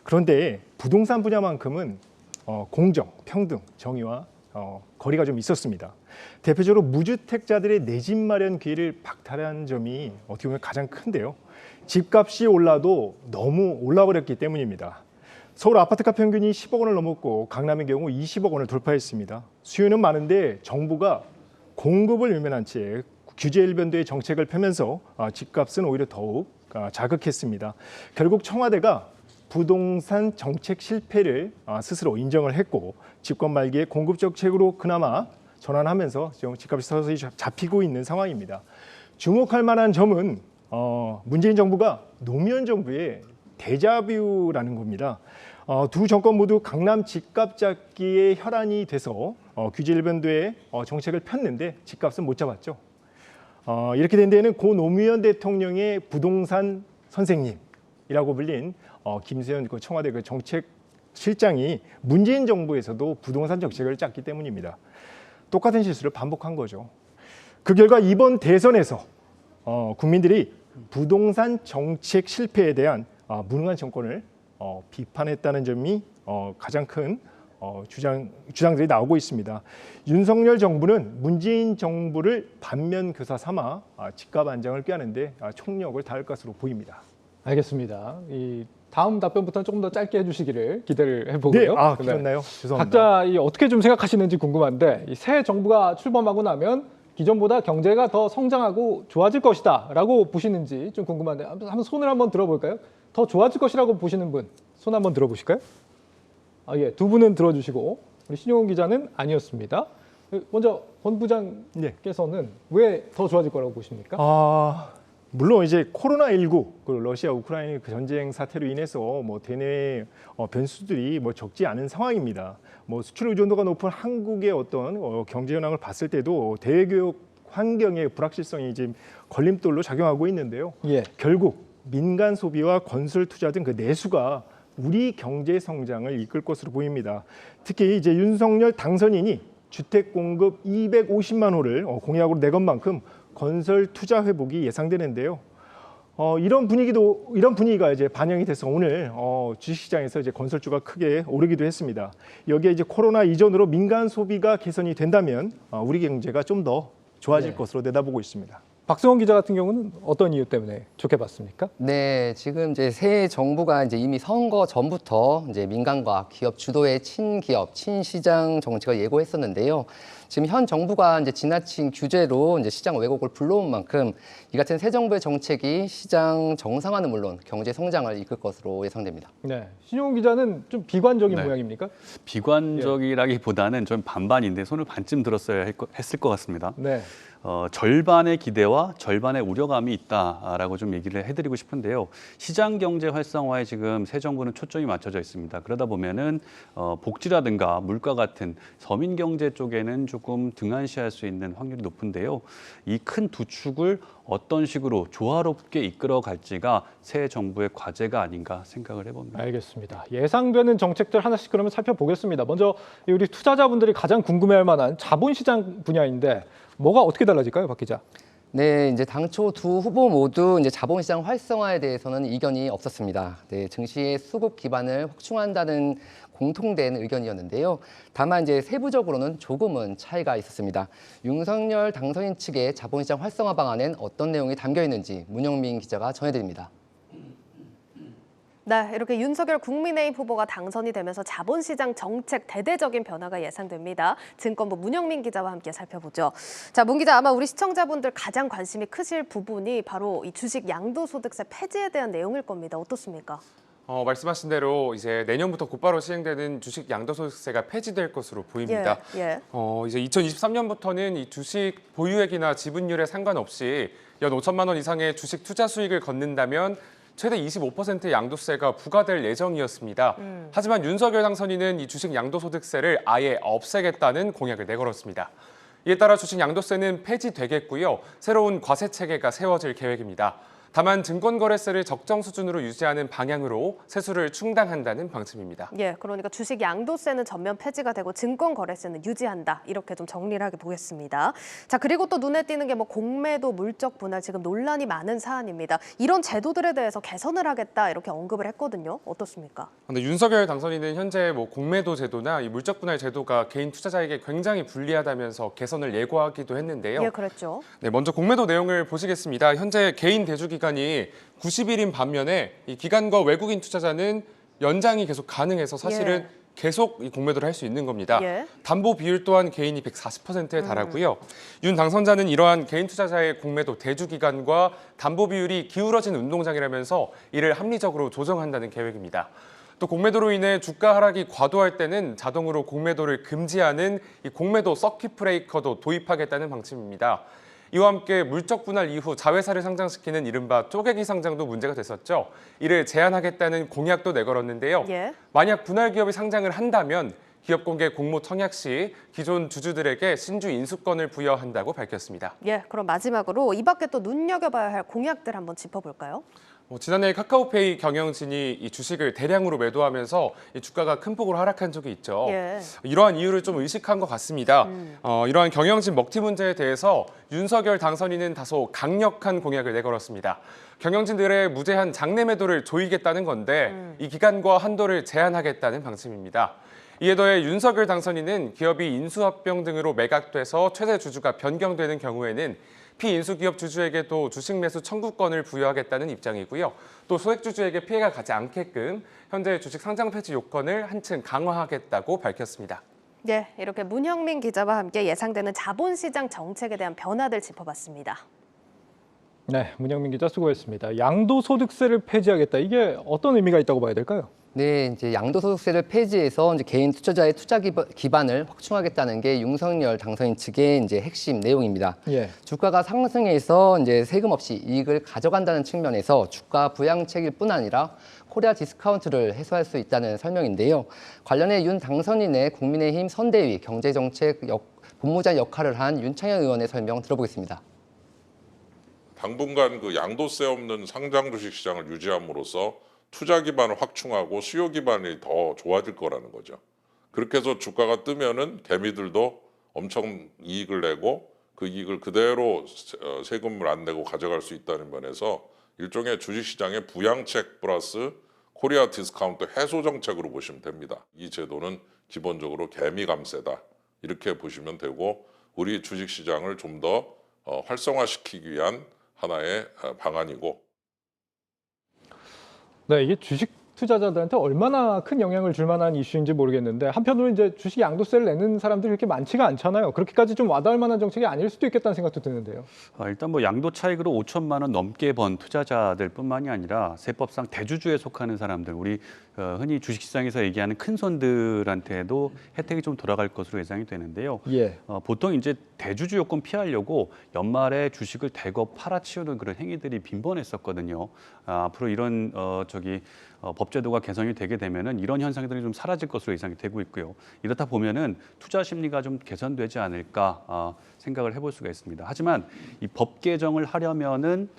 그런데 부동산 분야만큼은 공정, 평등, 정의와 거리가 좀 있었습니다. 대표적으로 무주택자들의 내 집 마련 기회를 박탈한 점이 어떻게 보면 가장 큰데요. 집값이 올라도 너무 올라버렸기 때문입니다. 서울 아파트가 평균이 10억 원을 넘었고 강남의 경우 20억 원을 돌파했습니다. 수요는 많은데 정부가 공급을 외면한 채 규제 일변도의 정책을 펴면서 집값은 오히려 더욱 자극했습니다. 결국 청와대가 부동산 정책 실패를 스스로 인정을 했고 집권 말기에 공급 정책으로 그나마 전환하면서 지금 집값이 서서히 잡히고 있는 상황입니다. 주목할 만한 점은 문재인 정부가 노무현 정부의 데자뷰라는 겁니다. 두 정권 모두 강남 집값 잡기에 혈안이 돼서 규제 일변도의 정책을 폈는데 집값은 못 잡았죠. 이렇게 된 데에는 고 노무현 대통령의 부동산 선생님이라고 불린 김세현 청와대 그 정책실장이 문재인 정부에서도 부동산 정책을 짰기 때문입니다. 똑같은 실수를 반복한 거죠. 그 결과 이번 대선에서 국민들이 부동산 정책 실패에 대한 무능한 정권을 비판했다는 점이 가장 큰 주장들이 나오고 있습니다. 윤석열 정부는 문재인 정부를 반면교사 삼아 집값 안정을 꾀하는데 총력을 다할 것으로 보입니다. 알겠습니다. 이 다음 답변부터는 조금 더 짧게 해주시기를 기대를 해보고요. 네, 그렇나요? 죄송합니다. 각자 어떻게 좀 생각하시는지 궁금한데, 이 새 정부가 출범하고 나면 기존보다 경제가 더 성장하고 좋아질 것이다라고 보시는지 좀 궁금한데, 한번 손을 한번 들어볼까요? 더 좋아질 것이라고 보시는 분, 손 한번 들어보실까요? 예, 두 분은 들어주시고 우리 신용훈 기자는 아니었습니다. 먼저 권 부장께서는 왜 더 좋아질 거라고 보십니까? 물론 이제 코로나19, 그 러시아 우크라이나 그 전쟁 사태로 인해서 뭐 대내 변수들이 뭐 적지 않은 상황입니다. 뭐 수출 의존도가 높은 한국의 어떤 경제 현황을 봤을 때도 대외교역 환경의 불확실성이 지금 걸림돌로 작용하고 있는데요. 결국 민간 소비와 건설 투자 등 그 내수가 우리 경제 성장을 이끌 것으로 보입니다. 특히 이제 윤석열 당선인이 주택 공급 250만 호를 공약으로 내건 만큼 건설 투자 회복이 예상되는데요. 이런 분위기가 이제 반영이 돼서 오늘 주식시장에서 이제 건설주가 크게 오르기도 했습니다. 여기에 이제 코로나 이전으로 민간 소비가 개선이 된다면 우리 경제가 좀 더 좋아질 것으로 내다보고 있습니다. 박승원 기자 같은 경우는 어떤 이유 때문에 좋게 봤습니까? 네, 지금 이제 새 정부가 이제 이미 선거 전부터 이제 민간과 기업 주도의 친기업, 친시장 정책을 예고했었는데요. 지금 현 정부가 이제 지나친 규제로 이제 시장 왜곡을 불러온 만큼 이 같은 새 정부의 정책이 시장 정상화는 물론 경제 성장을 이끌 것으로 예상됩니다. 네, 신용훈 기자는 좀 비관적인 모양입니까? 비관적이라기보다는 좀 반반인데 손을 반쯤 들었어야 했을 것 같습니다. 네. 절반의 기대와 절반의 우려감이 있다라고 좀 얘기를 해드리고 싶은데요. 시장 경제 활성화에 지금 새 정부는 초점이 맞춰져 있습니다. 그러다 보면은 복지라든가 물가 같은 서민 경제 쪽에는 조금 조금 등한시할 수 있는 확률이 높은데요. 이 큰 두 축을 어떤 식으로 조화롭게 이끌어 갈지가 새 정부의 과제가 아닌가 생각을 해봅니다. 알겠습니다. 예상되는 정책들 하나씩 그러면 살펴보겠습니다. 먼저 우리 투자자분들이 가장 궁금해할 만한 자본시장 분야인데 뭐가 어떻게 달라질까요, 박 기자? 네, 이제 당초 두 후보 모두 이제 자본시장 활성화에 대해서는 이견이 없었습니다. 네, 증시의 수급 기반을 확충한다는 공통된 의견이었는데요. 다만 이제 세부적으로는 조금은 차이가 있었습니다. 윤석열 당선인 측의 자본시장 활성화 방안엔 어떤 내용이 담겨 있는지 문영민 기자가 전해드립니다. 네, 이렇게 윤석열 국민의힘 후보가 당선이 되면서 자본시장 정책 대대적인 변화가 예상됩니다. 증권부 문영민 기자와 함께 살펴보죠. 자, 문 기자, 아마 우리 시청자분들 가장 관심이 크실 부분이 바로 이 주식 양도소득세 폐지에 대한 내용일 겁니다. 어떻습니까? 말씀하신 대로 이제 내년부터 곧바로 시행되는 주식 양도소득세가 폐지될 것으로 보입니다. 이제 2023년부터는 이 주식 보유액이나 지분율에 상관없이 연 5천만 원 이상의 주식 투자 수익을 걷는다면 최대 25%의 양도세가 부과될 예정이었습니다. 하지만 윤석열 당선인은 이 주식 양도소득세를 아예 없애겠다는 공약을 내걸었습니다. 이에 따라 주식 양도세는 폐지되겠고요. 새로운 과세 체계가 세워질 계획입니다. 다만 증권거래세를 적정 수준으로 유지하는 방향으로 세수를 충당한다는 방침입니다. 예, 그러니까 주식 양도세는 전면 폐지가 되고 증권거래세는 유지한다. 이렇게 좀 정리를 하게 보겠습니다. 자, 그리고 또 눈에 띄는 게 뭐 공매도, 물적 분할 지금 논란이 많은 사안입니다. 이런 제도들에 대해서 개선을 하겠다 이렇게 언급을 했거든요. 어떻습니까? 근데 윤석열 당선인은 현재 뭐 공매도 제도나 이 물적 분할 제도가 개인 투자자에게 굉장히 불리하다면서 개선을 예고하기도 했는데요. 예, 그랬죠. 네, 먼저 공매도 내용을 보시겠습니다. 현재 개인 대주 기간이 90일인 반면에 이 기간과 외국인 투자자는 연장이 계속 가능해서 사실은 계속 이 공매도를 할 수 있는 겁니다. 담보 비율 또한 개인이 140%에 달하고요. 윤 당선자는 이러한 개인 투자자의 공매도 대주 기간과 담보 비율이 기울어진 운동장이라면서 이를 합리적으로 조정한다는 계획입니다. 또 공매도로 인해 주가 하락이 과도할 때는 자동으로 공매도를 금지하는 이 공매도 서킷 브레이커도 도입하겠다는 방침입니다. 이와 함께 물적 분할 이후 자회사를 상장시키는 이른바 쪼개기 상장도 문제가 됐었죠. 이를 제한하겠다는 공약도 내걸었는데요. 만약 분할 기업이 상장을 한다면 기업 공개 공모 청약 시 기존 주주들에게 신주 인수권을 부여한다고 밝혔습니다. 예, 그럼 마지막으로 이 밖에 또 눈여겨봐야 할 공약들 한번 짚어볼까요? 지난해 카카오페이 경영진이 이 주식을 대량으로 매도하면서 이 주가가 큰 폭으로 하락한 적이 있죠. 이러한 이유를 좀 의식한 것 같습니다. 이러한 경영진 먹튀 문제에 대해서 윤석열 당선인은 다소 강력한 공약을 내걸었습니다. 경영진들의 무제한 장내 매도를 조이겠다는 건데 이 기간과 한도를 제한하겠다는 방침입니다. 이에 더해 윤석열 당선인은 기업이 인수합병 등으로 매각돼서 최대 주주가 변경되는 경우에는 피인수기업 주주에게도 주식 매수 청구권을 부여하겠다는 입장이고요. 또 소액주주에게 피해가 가지 않게끔 현재 주식 상장 폐지 요건을 한층 강화하겠다고 밝혔습니다. 네, 이렇게 문형민 기자와 함께 예상되는 자본시장 정책에 대한 변화들 짚어봤습니다. 네, 문영민 기자 수고했습니다. 양도소득세를 폐지하겠다. 이게 어떤 의미가 있다고 봐야 될까요? 네, 이제 양도소득세를 폐지해서 이제 개인 투자자의 투자 기반을 확충하겠다는 게 윤석열 당선인 측의 이제 핵심 내용입니다. 주가가 상승해서 이제 세금 없이 이익을 가져간다는 측면에서 주가 부양책일 뿐 아니라 코리아 디스카운트를 해소할 수 있다는 설명인데요. 관련해 윤 당선인의 국민의힘 선대위 경제정책 본부장 역할을 한 윤창현 의원의 설명 들어보겠습니다. 당분간 그 양도세 없는 상장 주식 시장을 유지함으로써 투자 기반을 확충하고 수요 기반이 더 좋아질 거라는 거죠. 그렇게 해서 주가가 뜨면은 개미들도 엄청 이익을 내고 그 이익을 그대로 세금을 안 내고 가져갈 수 있다는 면에서 일종의 주식시장의 부양책 플러스 코리아 디스카운트 해소 정책으로 보시면 됩니다. 이 제도는 기본적으로 개미 감세다 이렇게 보시면 되고 우리 주식시장을 좀 더 활성화시키기 위한 하나의 방안이고. 네, 이게 주식 투자자들한테 얼마나 큰 영향을 줄 만한 이슈인지 모르겠는데 한편으로 이제 주식 양도세를 내는 사람들이 그렇게 많지가 않잖아요. 그렇게까지 좀 와닿을 만한 정책이 아닐 수도 있겠다는 생각도 드는데요. 일단 뭐 양도 차익으로 5천만 원 넘게 번 투자자들뿐만이 아니라 세법상 대주주에 속하는 사람들, 우리 흔히 주식시장에서 얘기하는 큰 손들한테도 혜택이 좀 돌아갈 것으로 예상이 되는데요. 예. 보통 이제 대주주 요건 피하려고 연말에 주식을 대거 팔아치우는 그런 행위들이 빈번했었거든요. 앞으로 이런 법제도가 개선이 되게 되면은 이런 현상들이 좀 사라질 것으로 예상이 되고 있고요. 이렇다 보면은 투자 심리가 좀 개선되지 않을까 생각을 해볼 수가 있습니다. 하지만 이 법 개정을 하려면은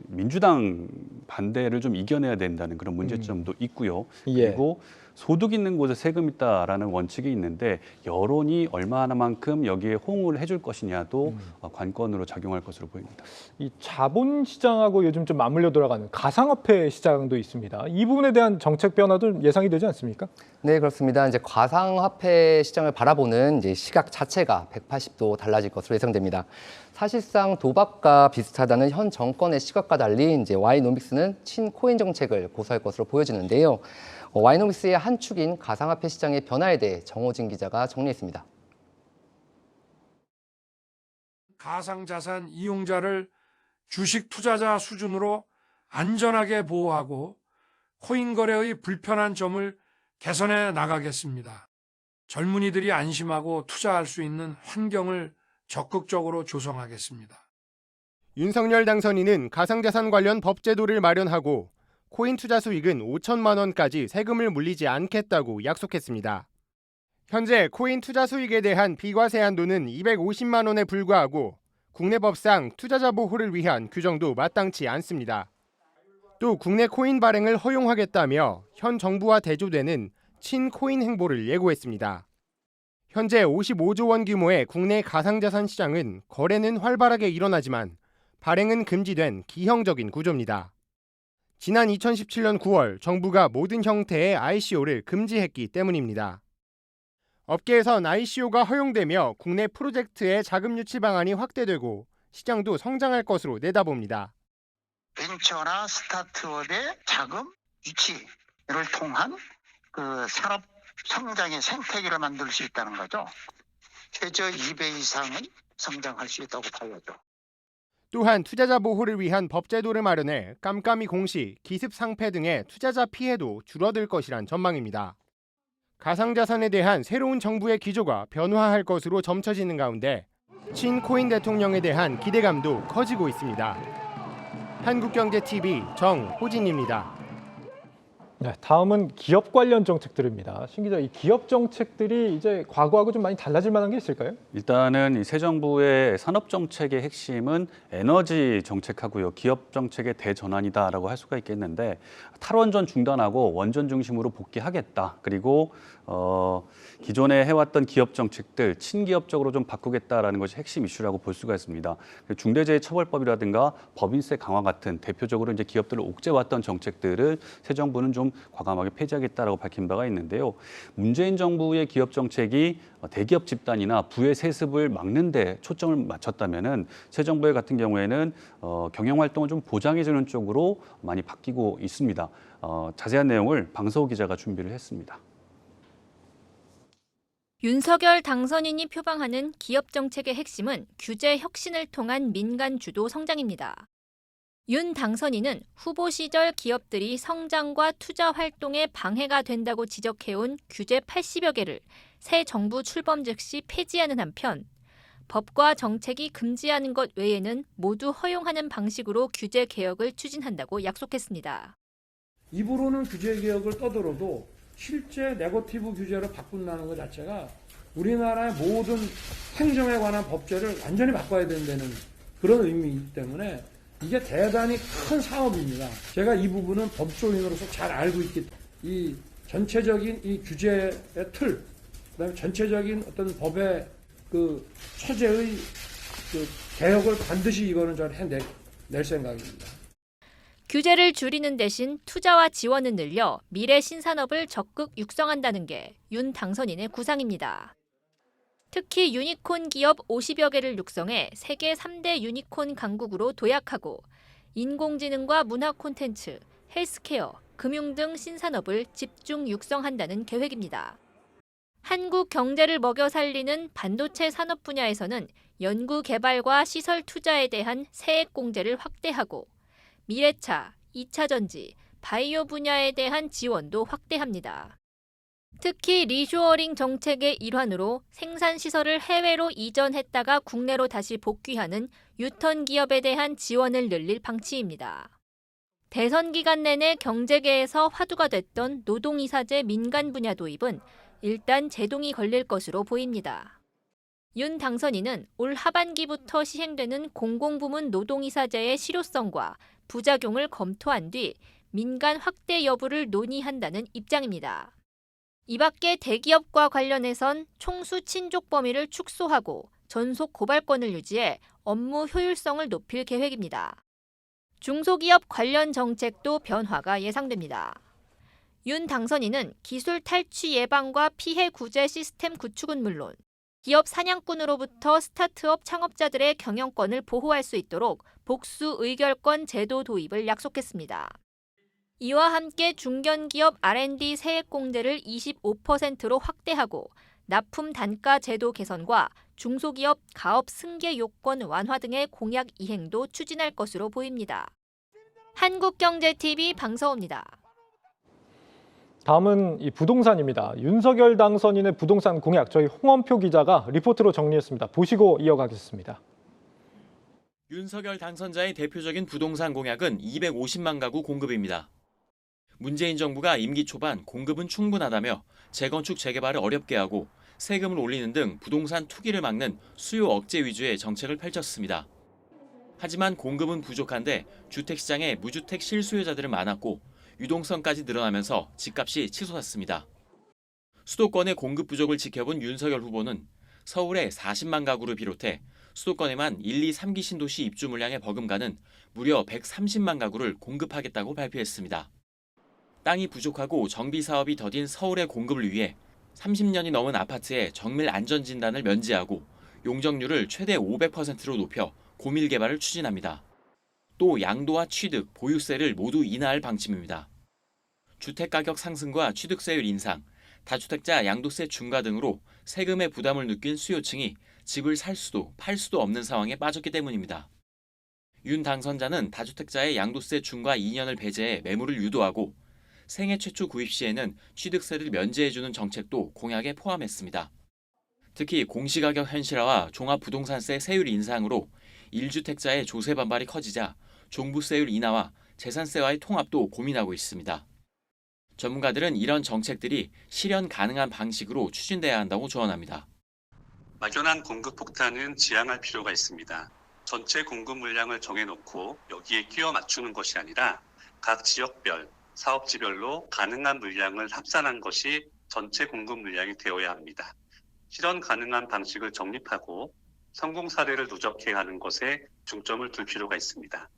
민주당 반대를 좀 이겨내야 된다는 그런 문제점도 있고요. 예. 그리고 소득 있는 곳에 세금 있다라는 원칙이 있는데 여론이 얼마나만큼 여기에 호응을 해줄 것이냐도 관건으로 작용할 것으로 보입니다. 이 자본 시장하고 요즘 좀 맞물려 돌아가는 가상화폐 시장도 있습니다. 이 부분에 대한 정책 변화도 예상이 되지 않습니까? 네, 그렇습니다. 이제 가상화폐 시장을 바라보는 이제 시각 자체가 180도 달라질 것으로 예상됩니다. 사실상 도박과 비슷하다는 현 정권의 시각과 달리 이제 와이노믹스는 친코인 정책을 고수할 것으로 보여지는데요. 와이노믹스의 한 축인 가상화폐 시장의 변화에 대해 정호진 기자가 정리했습니다. 가상자산 이용자를 주식 투자자 수준으로 안전하게 보호하고 코인 거래의 불편한 점을 개선해 나가겠습니다. 젊은이들이 안심하고 투자할 수 있는 환경을 적극적으로 조성하겠습니다. 윤석열 당선인은 가상자산 관련 법제도를 마련하고 코인 투자 수익은 5천만 원까지 세금을 물리지 않겠다고 약속했습니다. 현재 코인 투자 수익에 대한 비과세 한도는 250만 원에 불과하고 국내 법상 투자자 보호를 위한 규정도 마땅치 않습니다. 또 국내 코인 발행을 허용하겠다며 현 정부와 대조되는 친코인 행보를 예고했습니다. 현재 55조 원 규모의 국내 가상자산 시장은 거래는 활발하게 일어나지만 발행은 금지된 기형적인 구조입니다. 지난 2017년 9월 정부가 모든 형태의 ICO를 금지했기 때문입니다. 업계에선 ICO가 허용되며 국내 프로젝트의 자금 유치 방안이 확대되고 시장도 성장할 것으로 내다봅니다. 벤처나 스타트업의 자금 유치를 통한 그 산업 성장의 생태계를 만들 수 있다는 거죠. 최저 2배 이상은 성장할 수 있다고 봐야죠. 또한 투자자 보호를 위한 법제도를 마련해 깜깜이 공시, 기습 상패 등의 투자자 피해도 줄어들 것이란 전망입니다. 가상자산에 대한 새로운 정부의 기조가 변화할 것으로 점쳐지는 가운데 친코인 대통령에 대한 기대감도 커지고 있습니다. 한국경제TV 정호진입니다. 네, 다음은 기업 관련 정책들입니다. 신 기자, 이 기업 정책들이 이제 과거하고 좀 많이 달라질 만한 게 있을까요? 일단은 이 새 정부의 산업 정책의 핵심은 에너지 정책하고요. 기업 정책의 대전환이다라고 할 수가 있겠는데 탈원전 중단하고 원전 중심으로 복귀하겠다. 그리고 기존에 해왔던 기업 정책들 친기업적으로 좀 바꾸겠다라는 것이 핵심 이슈라고 볼 수가 있습니다. 중대재해처벌법이라든가 법인세 강화 같은 대표적으로 이제 기업들을 옥죄왔던 정책들을 새 정부는 좀 과감하게 폐지하겠다라고 밝힌 바가 있는데요. 문재인 정부의 기업 정책이 대기업 집단이나 부의 세습을 막는 데 초점을 맞췄다면은 새 정부의 같은 경우에는 경영 활동을 좀 보장해주는 쪽으로 많이 바뀌고 있습니다. 자세한 내용을 방서호 기자가 준비를 했습니다. 윤석열 당선인이 표방하는 기업 정책의 핵심은 규제 혁신을 통한 민간 주도 성장입니다. 윤 당선인은 후보 시절 기업들이 성장과 투자 활동에 방해가 된다고 지적해온 규제 80여 개를 새 정부 출범 즉시 폐지하는 한편 법과 정책이 금지하는 것 외에는 모두 허용하는 방식으로 규제 개혁을 추진한다고 약속했습니다. 입으로는 규제 개혁을 떠들어도 실제 네거티브 규제로 바꾼다는 것 자체가 우리나라의 모든 행정에 관한 법제를 완전히 바꿔야 된다는 그런 의미이기 때문에 이게 대단히 큰 사업입니다. 제가 이 부분은 법조인으로서 잘 알고 있기 때문에 이 전체적인 이 규제의 틀, 그다음에 전체적인 어떤 법의 그 체제의 그 개혁을 반드시 이거는 저는 해낼 생각입니다. 규제를 줄이는 대신 투자와 지원을 늘려 미래 신산업을 적극 육성한다는 게 윤 당선인의 구상입니다. 특히 유니콘 기업 50여 개를 육성해 세계 3대 유니콘 강국으로 도약하고 인공지능과 문화 콘텐츠, 헬스케어, 금융 등 신산업을 집중 육성한다는 계획입니다. 한국 경제를 먹여 살리는 반도체 산업 분야에서는 연구 개발과 시설 투자에 대한 세액 공제를 확대하고 미래차, 2차 전지, 바이오 분야에 대한 지원도 확대합니다. 특히 리쇼어링 정책의 일환으로 생산 시설을 해외로 이전했다가 국내로 다시 복귀하는 유턴 기업에 대한 지원을 늘릴 방침입니다. 대선 기간 내내 경제계에서 화두가 됐던 노동이사제 민간 분야 도입은 일단 제동이 걸릴 것으로 보입니다. 윤 당선인은 올 하반기부터 시행되는 공공부문 노동이사제의 실효성과 부작용을 검토한 뒤 민간 확대 여부를 논의한다는 입장입니다. 이 밖에 대기업과 관련해선 총수 친족 범위를 축소하고 전속 고발권을 유지해 업무 효율성을 높일 계획입니다. 중소기업 관련 정책도 변화가 예상됩니다. 윤 당선인은 기술 탈취 예방과 피해 구제 시스템 구축은 물론 기업 사냥꾼으로부터 스타트업 창업자들의 경영권을 보호할 수 있도록 복수 의결권 제도 도입을 약속했습니다. 이와 함께 중견기업 R&D 세액공제를 25%로 확대하고 납품 단가 제도 개선과 중소기업 가업 승계 요건 완화 등의 공약 이행도 추진할 것으로 보입니다. 한국경제TV 방서호입니다. 다음은 이 부동산입니다. 윤석열 당선인의 부동산 공약 저희 홍원표 기자가 리포트로 정리했습니다. 보시고 이어가겠습니다. 윤석열 당선자의 대표적인 부동산 공약은 250만 가구 공급입니다. 문재인 정부가 임기 초반 공급은 충분하다며 재건축 재개발을 어렵게 하고 세금을 올리는 등 부동산 투기를 막는 수요 억제 위주의 정책을 펼쳤습니다. 하지만 공급은 부족한데 주택시장에 무주택 실수요자들은 많았고 유동성까지 늘어나면서 집값이 치솟았습니다. 수도권의 공급 부족을 지켜본 윤석열 후보는 서울의 40만 가구를 비롯해 수도권에만 1, 2, 3기 신도시 입주 물량에 버금가는 무려 130만 가구를 공급하겠다고 발표했습니다. 땅이 부족하고 정비 사업이 더딘 서울의 공급을 위해 30년이 넘은 아파트의 정밀 안전 진단을 면제하고 용적률을 최대 500%로 높여 고밀 개발을 추진합니다. 또 양도와 취득, 보유세를 모두 인하할 방침입니다. 주택가격 상승과 취득세율 인상, 다주택자 양도세 중과 등으로 세금의 부담을 느낀 수요층이 집을 살 수도 팔 수도 없는 상황에 빠졌기 때문입니다. 윤 당선자는 다주택자의 양도세 중과 2년을 배제해 매물을 유도하고 생애 최초 구입 시에는 취득세를 면제해주는 정책도 공약에 포함했습니다. 특히 공시가격 현실화와 종합부동산세 세율 인상으로 1주택자의 조세 반발이 커지자 종부세율 인하와 재산세와의 통합도 고민하고 있습니다. 전문가들은 이런 정책들이 실현 가능한 방식으로 추진돼야 한다고 조언합니다. 막연한 공급 폭탄은 지양할 필요가 있습니다. 전체 공급 물량을 정해놓고 여기에 끼워 맞추는 것이 아니라 각 지역별, 사업지별로 가능한 물량을 합산한 것이 전체 공급 물량이 되어야 합니다. 실현 가능한 방식을 정립하고 성공 사례를 누적해 가는 것에 중점을 둘 필요가 있습니다.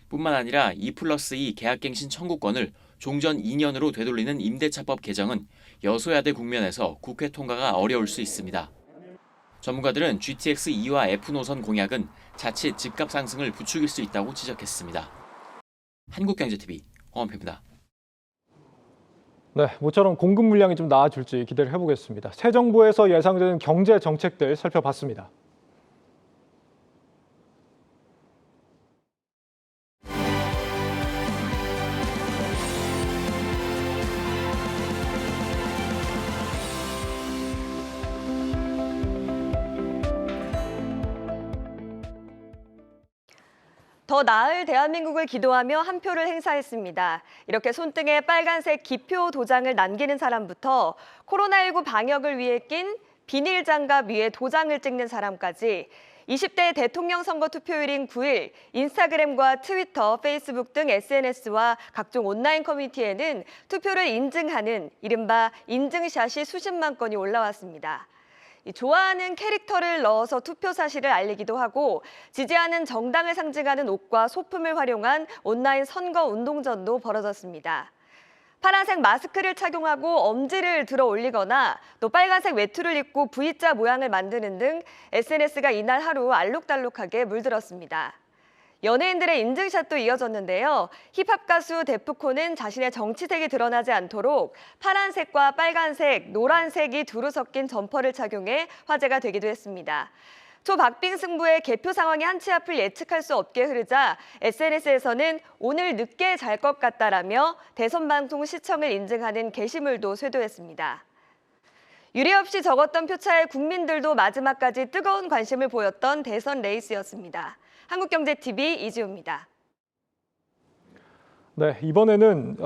뿐만 아니라 2+2 계약갱신 청구권을 종전 2년으로 되돌리는 임대차법 개정은 여소야대 국면에서 국회 통과가 어려울 수 있습니다. 전문가들은 GTX 2와 F 노선 공약은 자칫 집값 상승을 부추길 수 있다고 지적했습니다. 한국경제TV 홍원표입니다. 네, 모처럼 공급 물량이 좀 나아질지 기대를 해보겠습니다. 새 정부에서 예상되는 경제 정책들 살펴봤습니다. 더 나을 대한민국을 기도하며 한 표를 행사했습니다. 이렇게 손등에 빨간색 기표 도장을 남기는 사람부터 코로나19 방역을 위해 낀 비닐 장갑 위에 도장을 찍는 사람까지 20대 대통령 선거 투표일인 9일 인스타그램과 트위터, 페이스북 등 SNS와 각종 온라인 커뮤니티에는 투표를 인증하는 이른바 인증샷이 수십만 건이 올라왔습니다. 좋아하는 캐릭터를 넣어서 투표 사실을 알리기도 하고 지지하는 정당을 상징하는 옷과 소품을 활용한 온라인 선거 운동전도 벌어졌습니다. 파란색 마스크를 착용하고 엄지를 들어 올리거나 또 빨간색 외투를 입고 V자 모양을 만드는 등 SNS가 이날 하루 알록달록하게 물들었습니다. 연예인들의 인증샷도 이어졌는데요. 힙합 가수 데프콘은 자신의 정치색이 드러나지 않도록 파란색과 빨간색, 노란색이 두루 섞인 점퍼를 착용해 화제가 되기도 했습니다. 초박빙 승부의 개표 상황이 한치 앞을 예측할 수 없게 흐르자 SNS에서는 오늘 늦게 잘 것 같다라며 대선 방송 시청을 인증하는 게시물도 쇄도했습니다. 유례 없이 적었던 표차에 국민들도 마지막까지 뜨거운 관심을 보였던 대선 레이스였습니다. 한국경제TV 이지우입니다. 네, 이번에는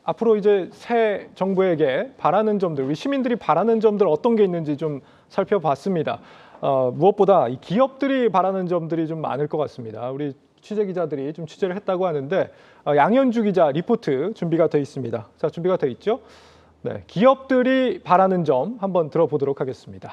앞으로 이제 새 정부에게 바라는 점들, 우리 시민들이 바라는 점들 어떤 게 있는지 좀 살펴봤습니다. 무엇보다 이 기업들이 바라는 점들이 좀 많을 것 같습니다. 우리 취재 기자들이 좀 취재를 했다고 하는데 양현주 기자 리포트 준비가 돼 있습니다. 자, 준비가 돼 있죠? 네, 기업들이 바라는 점 한번 들어보도록 하겠습니다.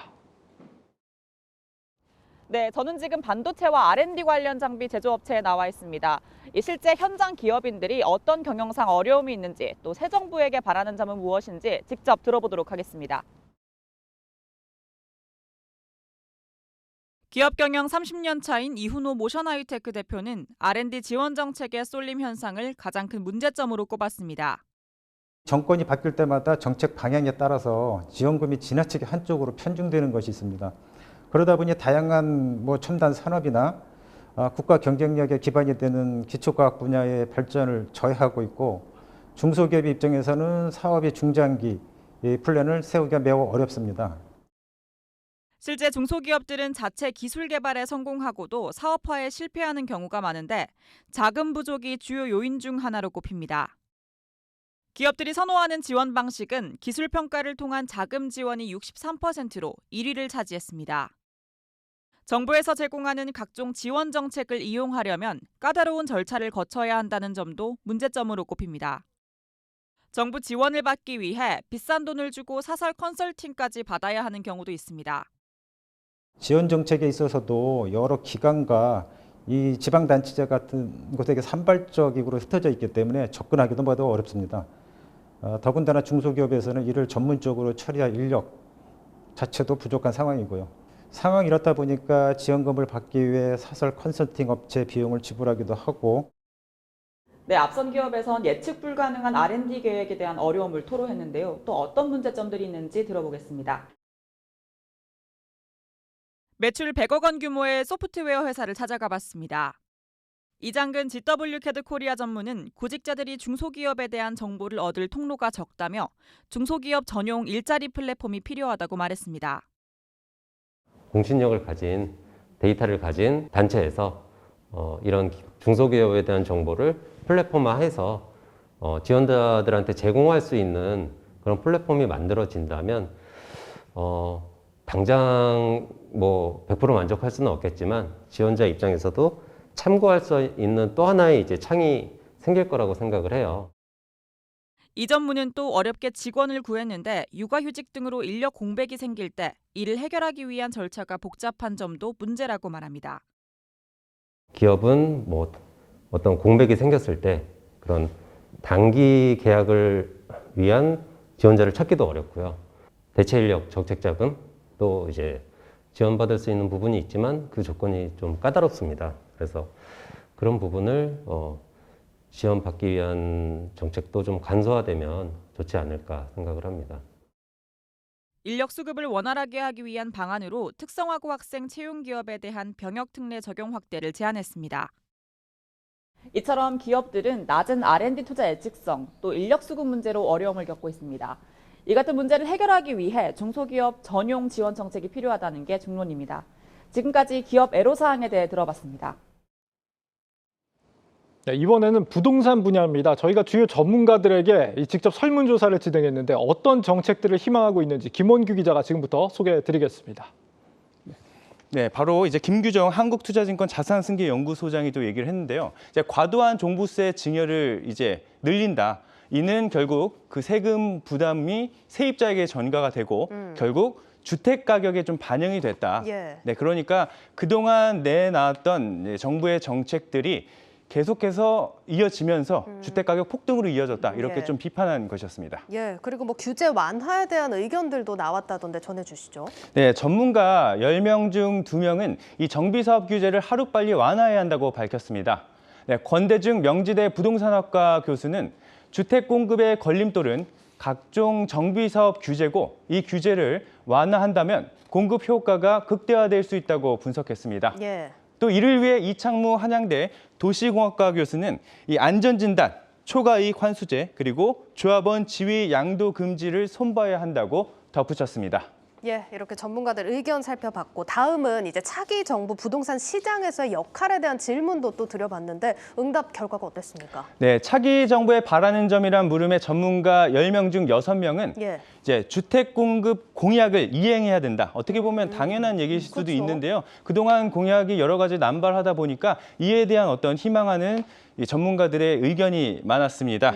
네, 저는 지금 반도체와 R&D 관련 장비 제조업체에 나와 있습니다. 실제 현장 기업인들이 어떤 경영상 어려움이 있는지 또 새 정부에게 바라는 점은 무엇인지 직접 들어보도록 하겠습니다. 기업 경영 30년 차인 이훈호 모션하이테크 대표는 R&D 지원 정책의 쏠림 현상을 가장 큰 문제점으로 꼽았습니다. 정권이 바뀔 때마다 정책 방향에 따라서 지원금이 지나치게 한쪽으로 편중되는 것이 있습니다. 그러다 보니 다양한 첨단 산업이나 국가 경쟁력의 기반이 되는 기초과학 분야의 발전을 저해하고 있고 중소기업의 입장에서는 사업의 중장기 플랜을 세우기가 매우 어렵습니다. 실제 중소기업들은 자체 기술 개발에 성공하고도 사업화에 실패하는 경우가 많은데 자금 부족이 주요 요인 중 하나로 꼽힙니다. 기업들이 선호하는 지원 방식은 기술 평가를 통한 자금 지원이 63%로 1위를 차지했습니다. 정부에서 제공하는 각종 지원 정책을 이용하려면 까다로운 절차를 거쳐야 한다는 점도 문제점으로 꼽힙니다. 정부 지원을 받기 위해 비싼 돈을 주고 사설 컨설팅까지 받아야 하는 경우도 있습니다. 지원 정책에 있어서도 여러 기관과 이 지방단체제 같은 곳에게 산발적으로 흩어져 있기 때문에 접근하기도 매우 어렵습니다. 더군다나 중소기업에서는 이를 전문적으로 처리할 인력 자체도 부족한 상황이고요. 상황이 이렇다 보니까 지원금을 받기 위해 사설 컨설팅 업체 비용을 지불하기도 하고 네, 앞선 기업에선 예측 불가능한 R&D 계획에 대한 어려움을 토로했는데요. 또 어떤 문제점들이 있는지 들어보겠습니다. 매출 100억 원 규모의 소프트웨어 회사를 찾아가 봤습니다. 이장근 GW캐드 코리아 전무는 구직자들이 중소기업에 대한 정보를 얻을 통로가 적다며 중소기업 전용 일자리 플랫폼이 필요하다고 말했습니다. 공신력을 가진 데이터를 가진 단체에서 이런 중소기업에 대한 정보를 플랫폼화해서 지원자들한테 제공할 수 있는 그런 플랫폼이 만들어진다면 당장 100% 만족할 수는 없겠지만 지원자 입장에서도 참고할 수 있는 또 하나의 창이 생길 거라고 생각을 해요. 이 전무는 또 어렵게 직원을 구했는데 육아휴직 등으로 인력 공백이 생길 때 이를 해결하기 위한 절차가 복잡한 점도 문제라고 말합니다. 기업은 어떤 공백이 생겼을 때 그런 단기 계약을 위한 지원자를 찾기도 어렵고요. 대체 인력 정책 자금 또 지원받을 수 있는 부분이 있지만 그 조건이 좀 까다롭습니다. 그래서 그런 부분을 지원받기 위한 정책도 좀 간소화되면 좋지 않을까 생각을 합니다. 인력 수급을 원활하게 하기 위한 방안으로 특성화고 학생 채용 기업에 대한 병역 특례 적용 확대를 제안했습니다. 이처럼 기업들은 낮은 R&D 투자 예측성, 또 인력 수급 문제로 어려움을 겪고 있습니다. 이 같은 문제를 해결하기 위해 중소기업 전용 지원 정책이 필요하다는 게 중론입니다. 지금까지 기업 애로사항에 대해 들어봤습니다. 네, 이번에는 부동산 분야입니다. 저희가 주요 전문가들에게 직접 설문조사를 진행했는데 어떤 정책들을 희망하고 있는지 김원규 기자가 지금부터 소개해드리겠습니다. 네, 바로 김규정 한국투자증권 자산승계연구소장이 또 얘기를 했는데요. 과도한 종부세 증여를 늘린다. 이는 결국 그 세금 부담이 세입자에게 전가가 되고 결국 주택 가격에 좀 반영이 됐다. 예. 네, 그러니까 그동안 내놨던 정부의 정책들이 계속해서 이어지면서 주택 가격 폭등으로 이어졌다. 이렇게 예. 좀 비판한 것이었습니다. 예, 그리고 규제 완화에 대한 의견들도 나왔다던데 전해주시죠. 네, 전문가 10명 중 2명은 이 정비사업 규제를 하루빨리 완화해야 한다고 밝혔습니다. 네, 권대중 명지대 부동산학과 교수는 주택 공급의 걸림돌은 각종 정비사업 규제고 이 규제를 완화한다면 공급 효과가 극대화될 수 있다고 분석했습니다. 예. 또 이를 위해 이창무 한양대 도시공학과 교수는 이 안전진단, 초과이익 환수제 그리고 조합원 지위 양도 금지를 손봐야 한다고 덧붙였습니다. 예, 이렇게 전문가들 의견 살펴봤고 다음은 이제 차기 정부 부동산 시장에서의 역할에 대한 질문도 또 드려봤는데 응답 결과가 어땠습니까? 네, 차기 정부에 바라는 점이란 물음에 전문가 10명 중 6명은 예. 이제 주택 공급 공약을 이행해야 된다. 어떻게 보면 당연한 얘기일 수도 그렇죠. 있는데요. 그동안 공약이 여러 가지 남발하다 보니까 이에 대한 어떤 희망하는 이 전문가들의 의견이 많았습니다.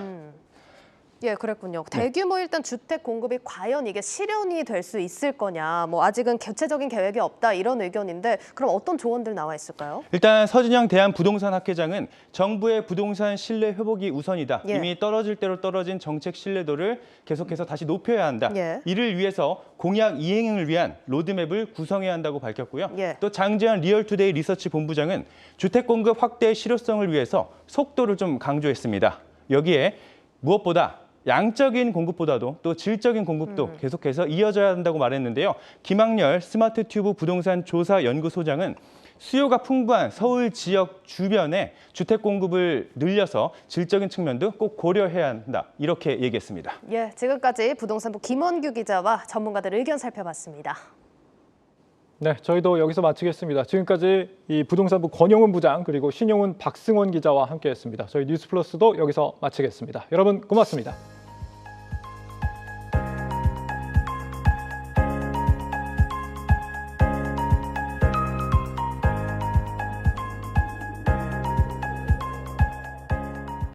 예, 그랬군요. 대규모 일단 주택 공급이 과연 이게 실현이 될 수 있을 거냐, 뭐 아직은 구체적인 계획이 없다 이런 의견인데 그럼 어떤 조언들 나와 있을까요? 일단 서진영 대한부동산학회장은 정부의 부동산 신뢰 회복이 우선이다. 예. 이미 떨어질 대로 떨어진 정책 신뢰도를 계속해서 다시 높여야 한다. 예. 이를 위해서 공약 이행을 위한 로드맵을 구성해야 한다고 밝혔고요. 예. 또 장재환 리얼투데이 리서치 본부장은 주택 공급 확대 실효성을 위해서 속도를 좀 강조했습니다. 여기에 무엇보다 양적인 공급보다도 또 질적인 공급도 계속해서 이어져야 한다고 말했는데요. 김학렬 스마트 튜브 부동산 조사 연구소장은 수요가 풍부한 서울 지역 주변에 주택 공급을 늘려서 질적인 측면도 꼭 고려해야 한다. 이렇게 얘기했습니다. 예, 지금까지 부동산부 김원규 기자와 전문가들 의견 살펴봤습니다. 네, 저희도 여기서 마치겠습니다. 지금까지 이 부동산부 권영훈 부장 그리고 신용훈 박승원 기자와 함께했습니다. 저희 뉴스플러스도 여기서 마치겠습니다. 여러분 고맙습니다.